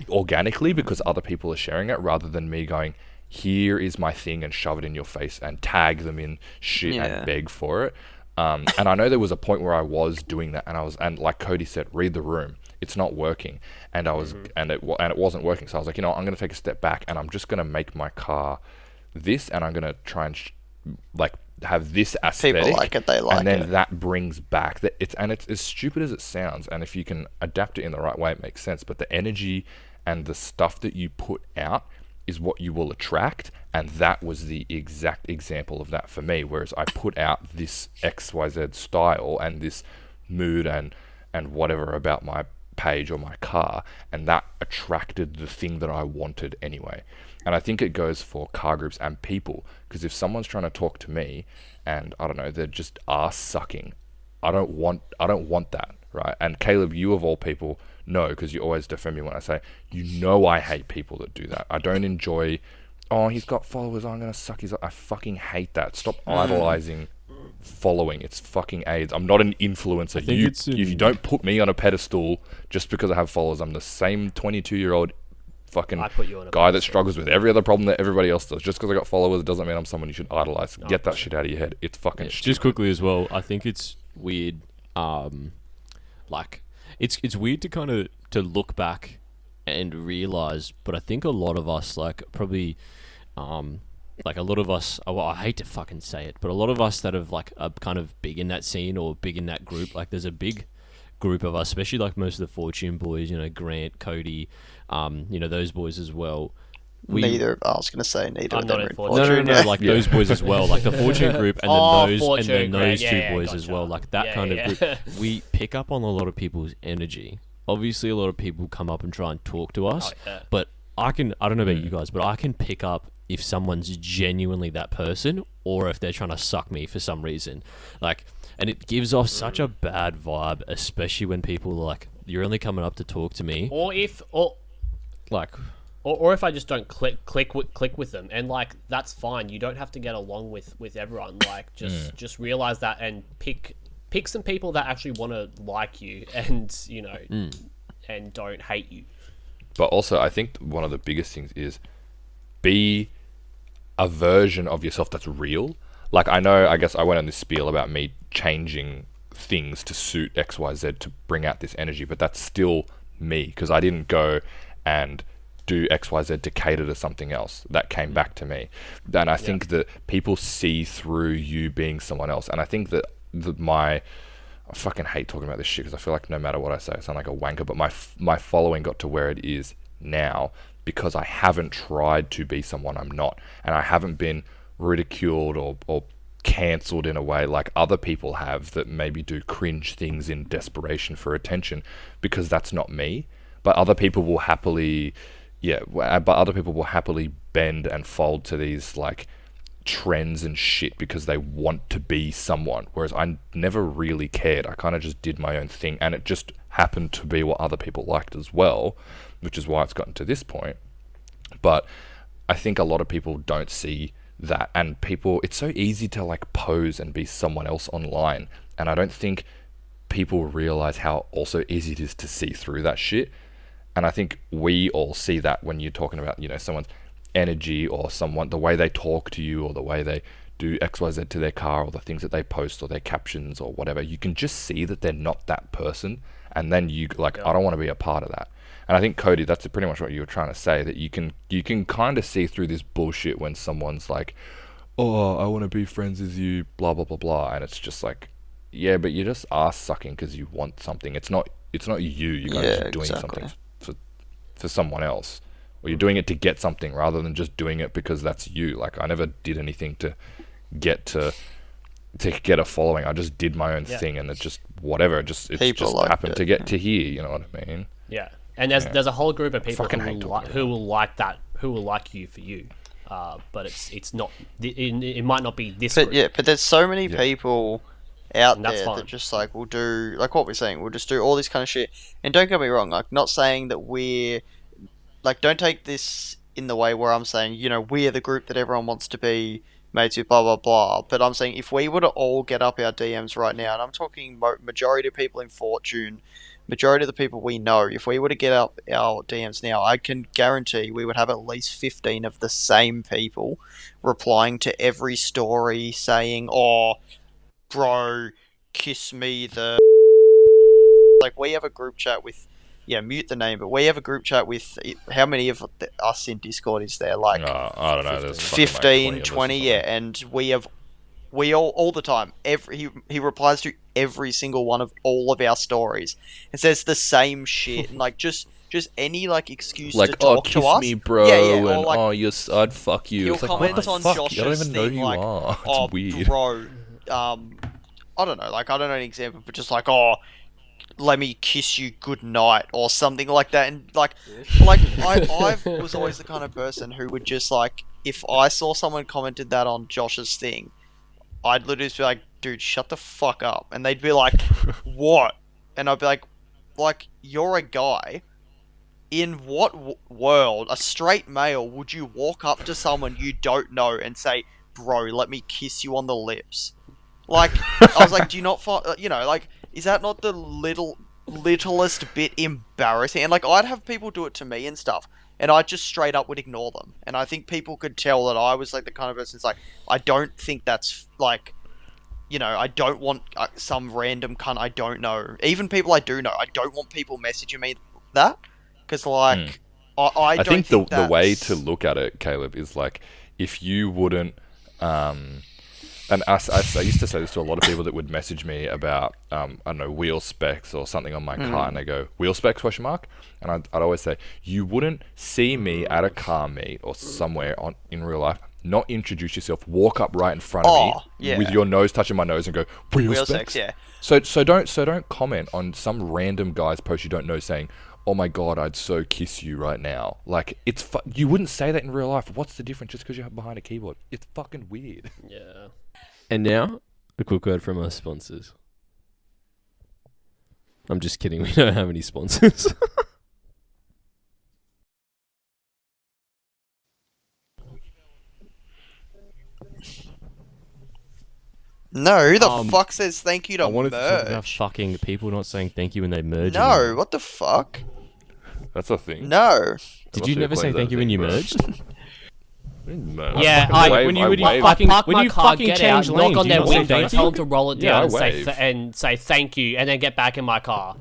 organically because other people are sharing it, rather than me going, here is my thing, and shove it in your face and tag them in shit and beg for it. And I know there was a point where I was doing that, and like Cody said, read the room. It's not working, and it wasn't working. So I was like, I'm going to take a step back, and I'm just going to make my car this, and I'm going to try and like have this aesthetic. People like it, they like and then it. that brings back that it's as stupid as it sounds, and if you can adapt it in the right way, it makes sense. But the energy and the stuff that you put out is what you will attract, and that was the exact example of that for me. Whereas I put out this XYZ style and this mood and whatever about my page or my car, and that attracted the thing that I wanted anyway. And I think it goes for car groups and people, because if someone's trying to talk to me and I don't know, they're just ass sucking, I don't want that, right? And Caleb, you of all people know, because you always defend me when I say, I hate people that do that. I don't enjoy, oh, he's got followers, I'm gonna suck his. I fucking hate that. Stop idolizing following. It's fucking AIDS. I'm not an influencer. You don't put me on a pedestal just because I have followers. I'm the same 22-year-old fucking guy that struggles with every other problem that everybody else does. Just because I got followers doesn't mean I'm someone you should idolize. Get that shit out of your head. It's fucking stupid. Just quickly as well, I think it's weird. Like it's weird to kind of to look back and realize, but I think a lot of us, like probably, like a lot of us, well, I hate to fucking say it, but a lot of us that have like are kind of big in that scene or big in that group, like there's a big group of us, especially like most of the Fortune boys, Grant, Cody, those boys as well. I was going to say neither of them are in Fortune. No, like those boys as well, like the Fortune group, and then those two boys gotcha. as well, like that kind of group. We pick up on a lot of people's energy. Obviously, a lot of people come up and try and talk to us, but I don't know about you guys, but I can pick up if someone's genuinely that person or if they're trying to suck me for some reason. Like, and it gives off such a bad vibe, especially when people are like, you're only coming up to talk to me. Or if I just don't click with them, and like that's fine. You don't have to get along with everyone. Like just realize that and pick some people that actually want to like you and and don't hate you. But also, I think one of the biggest things is be a version of yourself that's real. Like, I guess I went on this spiel about me changing things to suit XYZ to bring out this energy, but that's still me, because I didn't go and do XYZ to cater to something else. That came back to me. And I think that people see through you being someone else. And I think that I fucking hate talking about this shit, because I feel like no matter what I say, I sound like a wanker, but my following got to where it is now because I haven't tried to be someone I'm not, and I haven't been ridiculed or cancelled in a way like other people have that maybe do cringe things in desperation for attention, because that's not me. But other people will happily bend and fold to these like trends and shit because they want to be someone, whereas I never really cared. I kind of just did my own thing, and it just happened to be what other people liked as well, which is why it's gotten to this point. But I think a lot of people don't see that, and it's so easy to like pose and be someone else online, and I don't think people realize how also easy it is to see through that shit. And I think we all see that when you're talking about someone's energy, or the way they talk to you, or the way they do XYZ to their car, or the things that they post, or their captions, or whatever. You can just see that they're not that person, and then I don't want to be a part of that. And I think, Cody, that's pretty much what you were trying to say, that you can kind of see through this bullshit when someone's like, oh, I want to be friends with you, blah blah blah blah, and it's just like, Yeah, but you're just ass sucking because you want something. It's not you. You're kind of just doing something for someone else, or you're doing it to get something rather than just doing it because that's you. Like, I never did anything to get a following. I just did my own thing, and it just whatever. It just happened to get to here. You know what I mean? Yeah, and there's a whole group of people who will like you for you. But it's not. It might not be this. But group. but there's so many people out there fine. that just like will do like what we're saying. We'll just do all this kind of shit. And don't get me wrong. Like, not saying that we're like, don't take this in the way where I'm saying, you know, we're the group that everyone wants to be mates with, blah blah blah. But I'm saying if we were to all get up our DMs right now, and I'm talking majority of people in Fortune, majority of the people we know, if we were to get up our DMs now, I can guarantee we would have at least 15 of the same people replying to every story saying, "Oh, bro, kiss me the..." Like, we have a group chat with, mute the name, but we have a group chat with, how many of us in Discord is there? Like, I don't know. There's 15, like 20, and we all the time, he replies to every single one of all of our stories and says the same shit, and like just any like excuse like, to talk to us. Kiss me, bro, and like, I'd fuck you. He'll It's like, comment what the on fuck? Josh's I don't even know who thing, you like, are. "Oh, It's weird. bro, I don't know, like, I don't know an example, but just like, "Oh, let me kiss you good night," or something like that. And like I was always the kind of person who would just like, if I saw someone commented that on Josh's thing, I'd literally just be like, "Dude, shut the fuck up." And they'd be like, "What?" And I'd be like, you're a guy. In what world, a straight male, would you walk up to someone you don't know and say, "Bro, let me kiss you on the lips"? Like, I was like, do you not find, like, is that not the littlest bit embarrassing? And like, I'd have people do it to me and stuff, and I just straight up would ignore them. And I think people could tell that I was like the kind of person that's like, I don't think that's like, I don't want some random cunt I don't know. Even people I do know, I don't want people messaging me that, because like, I don't think think the way to look at it, Caleb, is like, if you wouldn't, and I used to say this to a lot of people that would message me about, I don't know, wheel specs or something on my car, and they go, "Wheel specs, question mark?" And I'd always say, you wouldn't see me at a car meet or somewhere in real life, not introduce yourself, walk up right in front of me with your nose touching my nose and go, wheel specs? Yeah. So don't comment on some random guy's post you don't know saying, "Oh my god, I'd so kiss you right now." Like, you wouldn't say that in real life. What's the difference just because you're behind a keyboard? It's fucking weird. Yeah. And now, a quick word from our sponsors. I'm just kidding. We don't have any sponsors. No, who the fuck says thank you to I wanted to talk about merge? fucking people not saying thank you when they merge. No, what the fuck? That's a thing. No. Did you never say thank you when you merged? Yeah, when you fucking park when my you car, fucking get change out, lanes, knock on do you their not say window, thank tell you? them to roll it Yeah, down I and wave. say thank you, and then get back in my car.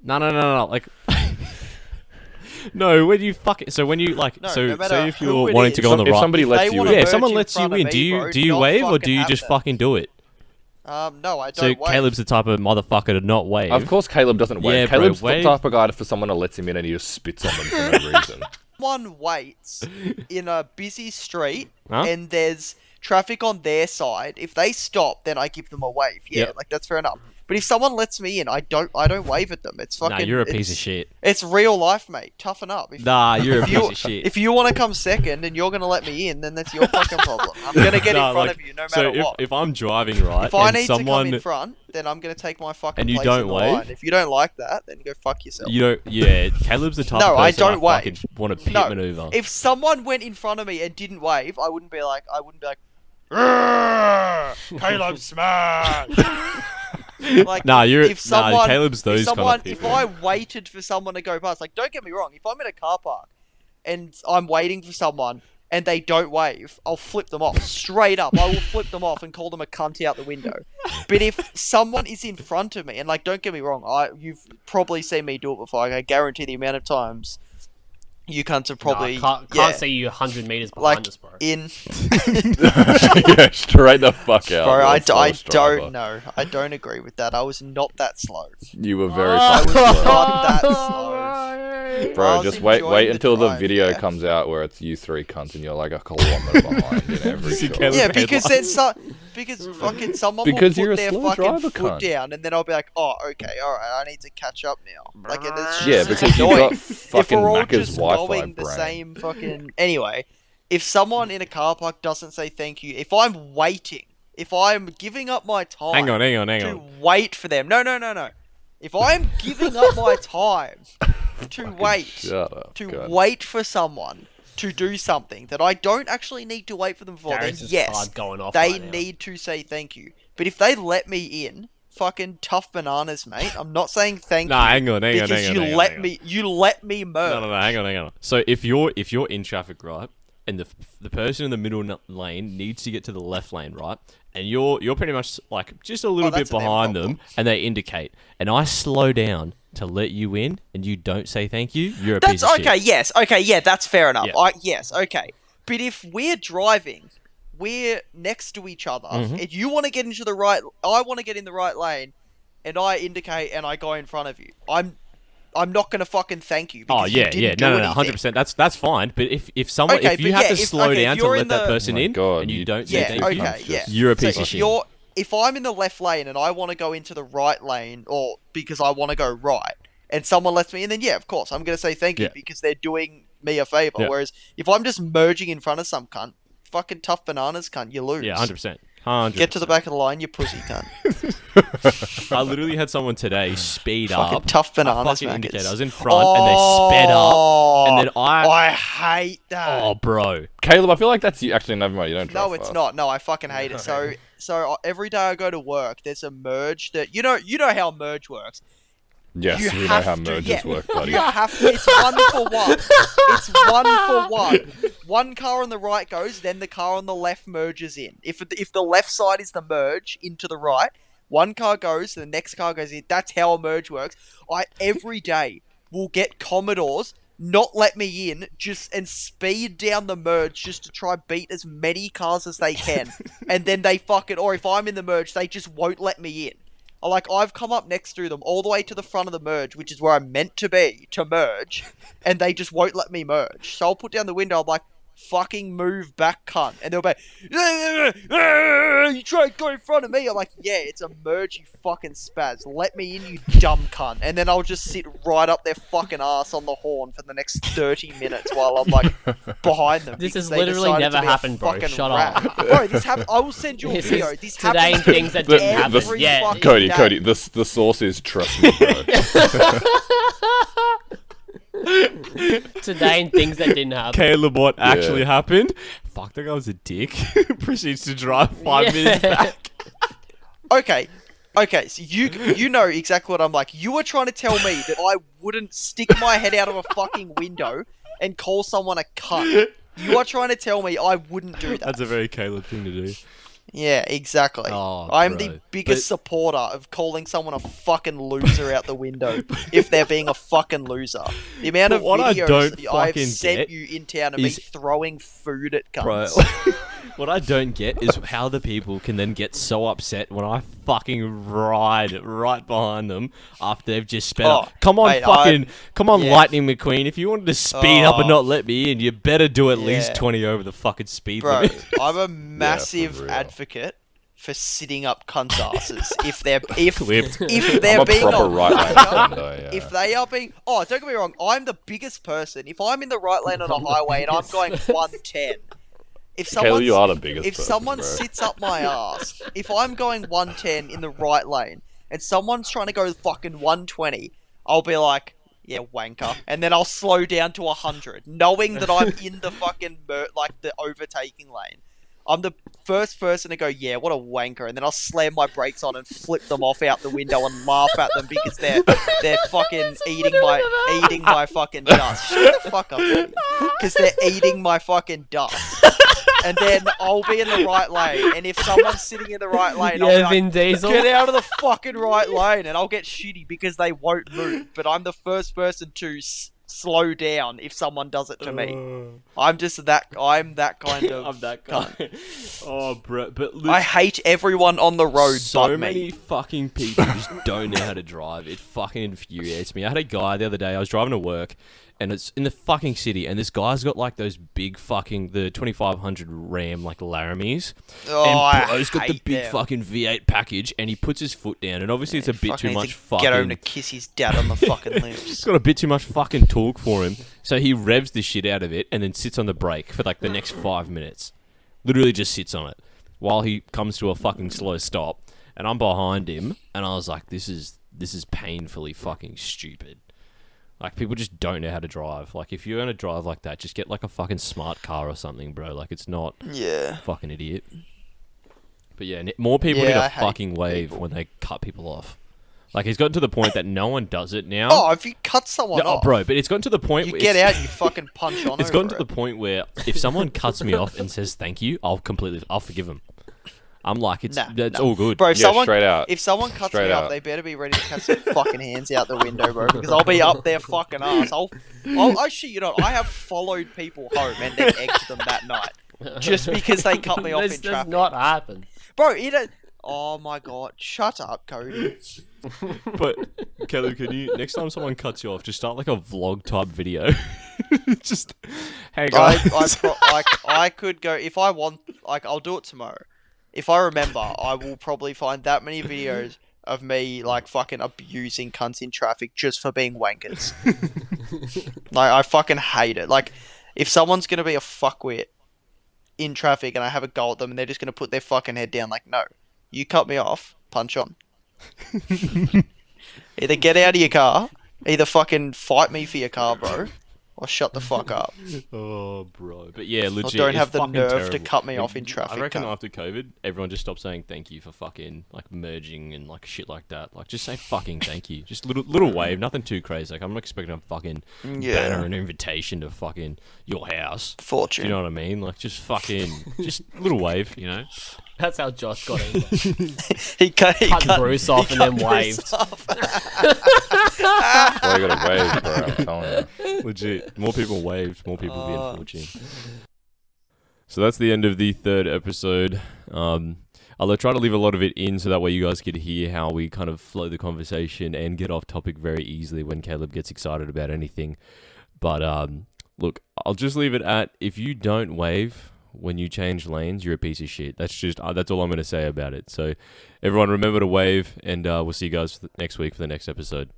No. Like, no. When you fucking when you like, No, so no matter say if who you're it wanting is, to go on the if right, somebody If lets they you wanna in, yeah, merge if someone in lets you front of in, me, do you bro, do you not wave or do fucking you have just that. fucking do it? No, I don't So wave. Caleb's the type of motherfucker to not wave. of course Caleb doesn't wave. Yeah, bro, Caleb's wave. the type of guy for someone to lets him in and he just spits on them for no reason. Someone waits in a busy street Huh? and there's traffic on their side. If they stop, then I give them a wave. Yeah, Yep. like, that's fair enough. But if someone lets me in, I don't wave at them. It's fucking. Nah, you're a piece of shit. It's real life, mate. Toughen up. Nah, you're a if piece you, of shit. If you want to come second and you're gonna let me in, then that's your fucking problem. I'm gonna get in front of you no matter what. If I'm driving right, If I and need someone, to come in front, then I'm gonna take my fucking And you place don't in the wave? line. If you don't like that, then go fuck yourself. you don't, yeah, Caleb's the type No, of I person don't fucking wave. want to pit No, maneuver. if someone went in front of me and didn't wave, I wouldn't be like, "Rrrr, Caleb smash." Like, Nah, if someone, Caleb's those if someone, kind of if people. I waited for someone to go past, like, don't get me wrong, if I'm in a car park and I'm waiting for someone and they don't wave, I'll flip them off straight up. I will flip them off and call them a cunt out the window. But if someone is in front of me, and like, don't get me wrong, you've probably seen me do it before. I guarantee the amount of times You cunts are Nah, probably can't see you 100 meters like behind us, bro. in. Yeah, straight the fuck out. Bro, I slowest driver. don't know. I don't agree with that. I was not that slow. You were very I fucking was slow. not that slow. Bro, I was just wait enjoying until the drive, video yeah. comes out where it's you three cunts and you're like a kilometer behind in every See shot. Caleb- Yeah, because then headlines. because fucking someone Because will you're put a their slow fucking driver, foot cunt. down, and then I'll be like, oh, okay, all right, I need to catch up now. Like, and it's Yeah, just because you've annoying. got If fucking we're all Macca's just Wi-Fi going the brain. same fucking anyway, if someone in a car park doesn't say thank you, if I'm waiting, if I'm giving up my time, Hang on. to wait for them, no. If I'm giving up my time to wait, Shut up, cunt. wait for someone to do something that I don't actually need to wait for them for, then Darius' yes, card going off they right now. need to say thank you. But if they let me in, fucking tough bananas, mate. I'm not saying thank Nah, you. hang on. Because you let me merge. No, hang on. So if you're in traffic, right, and the person in the middle lane needs to get to the left lane, right, and you're pretty much like just a little bit that's a them behind problem. them, and they indicate, and I slow down to let you in, and you don't say thank you, you're a That's piece of okay. shit. Yes. Okay. Yeah. That's fair enough. Yeah. Yes. Okay. But if we're driving, we're next to each other, Mm-hmm. and you want to get into the right, I want to get in the right lane, and I indicate and I go in front of you. I'm not gonna fucking thank you. Oh Because you yeah, didn't no, do anything. 100%. That's fine. But if someone Okay, if you but have yeah, to if- slow okay, if down to you're let in that the- person Oh my in, God, and you you don't say Yeah. thank you, Okay. Yeah. you're a So piece of if shit. if I'm in the left lane and I want to go into the right lane, or because I want to go right, and someone lets me in, then yeah, of course, I'm going to say thank you Yeah. because they're doing me a favor. Yeah. Whereas if I'm just merging in front of some cunt, fucking tough bananas cunt, you lose. Yeah, 100%. 100%. Get to the back of the line, you pussy cunt. I literally had someone today speed Fucking up. tough a bananas, fucking Maccas. indicator. I was in front, and they sped up, and then I hate that. oh, bro. Caleb, I feel like that's you. Actually, never mind. You don't drive No, it's fast. not. No, I fucking hate it. So every day I go to work, there's a merge that you know how merge works. Yes, You we know have how to- merges yeah. work, buddy. You have to, it's 1 for 1. It's 1 for 1. One car on the right goes, then the car on the left merges in. If the left side is the merge into the right, one car goes, the next car goes in. That's how a merge works. I every day will get Commodores not let me in and speed down the merge just to try beat as many cars as they can. And then they or if I'm in the merge, they just won't let me in. Like, I've come up next to them all the way to the front of the merge, which is where I'm meant to be to merge, and they just won't let me merge. So I'll put down the window, I'm like, fucking move back, cunt. And they'll be you try to go in front of me. I'm like, yeah, it's a merge, you fucking spaz. Let me in, you dumb cunt. And then I'll just sit right up their fucking ass on the horn for the next 30 minutes while I'm, like, behind them. This because has they literally decided never to be a happened, bro. fucking Shut rat. up. Bro, this happened. I will send you a This video. is This today happens things that didn't happen. every Yeah. fucking Cody, day. Cody, the source is trust me, bro. Today and things that didn't happen. Caleb, what actually Yeah. happened? Fuck, that guy was a dick. Proceeds to drive 5 minutes back. Okay, so you know exactly what I'm like. You were trying to tell me that I wouldn't stick my head out of a fucking window and call someone a cunt. You are trying to tell me I wouldn't do that. That's a very Caleb thing to do. Yeah, exactly. Oh, I'm bro. the biggest supporter of calling someone a fucking loser out the window if they're being a fucking loser. The amount But of what I videos don't I've fucking sent get you in town of me is- throwing food at Bro, cunts. what I don't get is how the people can then get so upset when I fucking ride right behind them after they've just sped Oh, up. Come on, mate, come on, yeah. Lightning McQueen. If you wanted to speed up and Oh. not let me in, you better do at least Yeah. 20 over the fucking speed Bro, limit. I'm a massive real. advocate for sitting up cunts' asses if they're if Clipped. if they're I'm a being proper a right lane wanker, defender, yeah. if they are being don't get me wrong, I'm the biggest person. If I'm in the right lane on a highway and I'm going 110, if Caleb, someone you are the biggest if person, someone bro. sits up my ass, if I'm going 110 in the right lane and someone's trying to go fucking 120, I'll be like, yeah, wanker, and then I'll slow down to 100, knowing that I'm in the fucking the overtaking lane. I'm the first person to go, yeah, what a wanker, and then I'll slam my brakes on and flip them off out the window and laugh at them because they're fucking eating my fucking dust. Shut the fuck up, because they're eating my fucking dust. And then I'll be in the right lane, and if someone's sitting in the right lane, I'll be Yeah, like, Vin Diesel. get out of the fucking right lane, and I'll get shitty because they won't move. But I'm the first person to slow down if someone does it to me. I'm that kind of. I'm that guy. Oh, bro, but I hate everyone on the road so but many me. fucking people just don't know how to drive. It fucking infuriates me. I had a guy the other day. I was driving to work, and it's in the fucking city, and this guy's got like those big fucking the 2500 Ram like Laramies, and bro's got the big fucking V8 package, and he puts his foot down, and obviously it's a bit too much fucking. Get home to kiss his dad on the fucking lips. It's got a bit too much fucking torque for him, so he revs the shit out of it, and then sits on the brake for like the next 5 minutes. Literally just sits on it while he comes to a fucking slow stop, and I'm behind him, and I was like, this is painfully fucking stupid. Like, people just don't know how to drive. Like, if you're gonna drive like that, just get like a fucking smart car or something, bro. Like, it's not fucking idiot. But yeah, more people need to fucking wave when they cut people off. Like, it's gotten to the point that no one does it now. Oh, if you cut someone off, bro, but it's gotten to the point you get out, you fucking punch on. It's gotten to the point where if someone cuts me off and says thank you, I'll forgive them. I'm like, that's all good. Bro, straight out. If someone cuts me off, they better be ready to cut their fucking hands out the window, bro, because I'll be up their fucking ass. I'll shit you not. I have followed people home and then egged them that night just because they cut me off in traffic. This does not happen. Bro, oh my god, shut up, Cody. But Kelly, can you next time someone cuts you off, just start like a vlog type video? Just, hey guys. I could go if I want. Like, I'll do it tomorrow. If I remember, I will probably find that many videos of me like fucking abusing cunts in traffic just for being wankers. Like, I fucking hate it. Like, if someone's gonna be a fuckwit in traffic and I have a go at them and they're just gonna put their fucking head down, like, no, you cut me off, punch on. Either get out of your car, either fucking fight me for your car, bro, or shut the fuck up. Oh, bro. But yeah, legit. Or don't have the nerve terrible to cut me off in traffic. I reckon after COVID, everyone just stopped saying thank you for fucking like merging and like shit like that. Like, just say fucking thank you. Just little wave, nothing too crazy. Like, I'm not expecting a fucking banner and invitation to fucking your house. Fortune. Do you know what I mean? Like, just fucking, just little wave, you know? That's how Josh got in. he cut Bruce off and then waved. Well, you gotta wave, bro. I'm telling you. Legit. More people waved, more people being fortunate. So that's the end of the third episode. I'll try to leave a lot of it in so that way you guys get to hear how we kind of flow the conversation and get off topic very easily when Caleb gets excited about anything. But look, I'll just leave it at, if you don't wave when you change lanes, you're a piece of shit. That's all I'm going to say about it. So everyone remember to wave, and we'll see you guys next week for the next episode.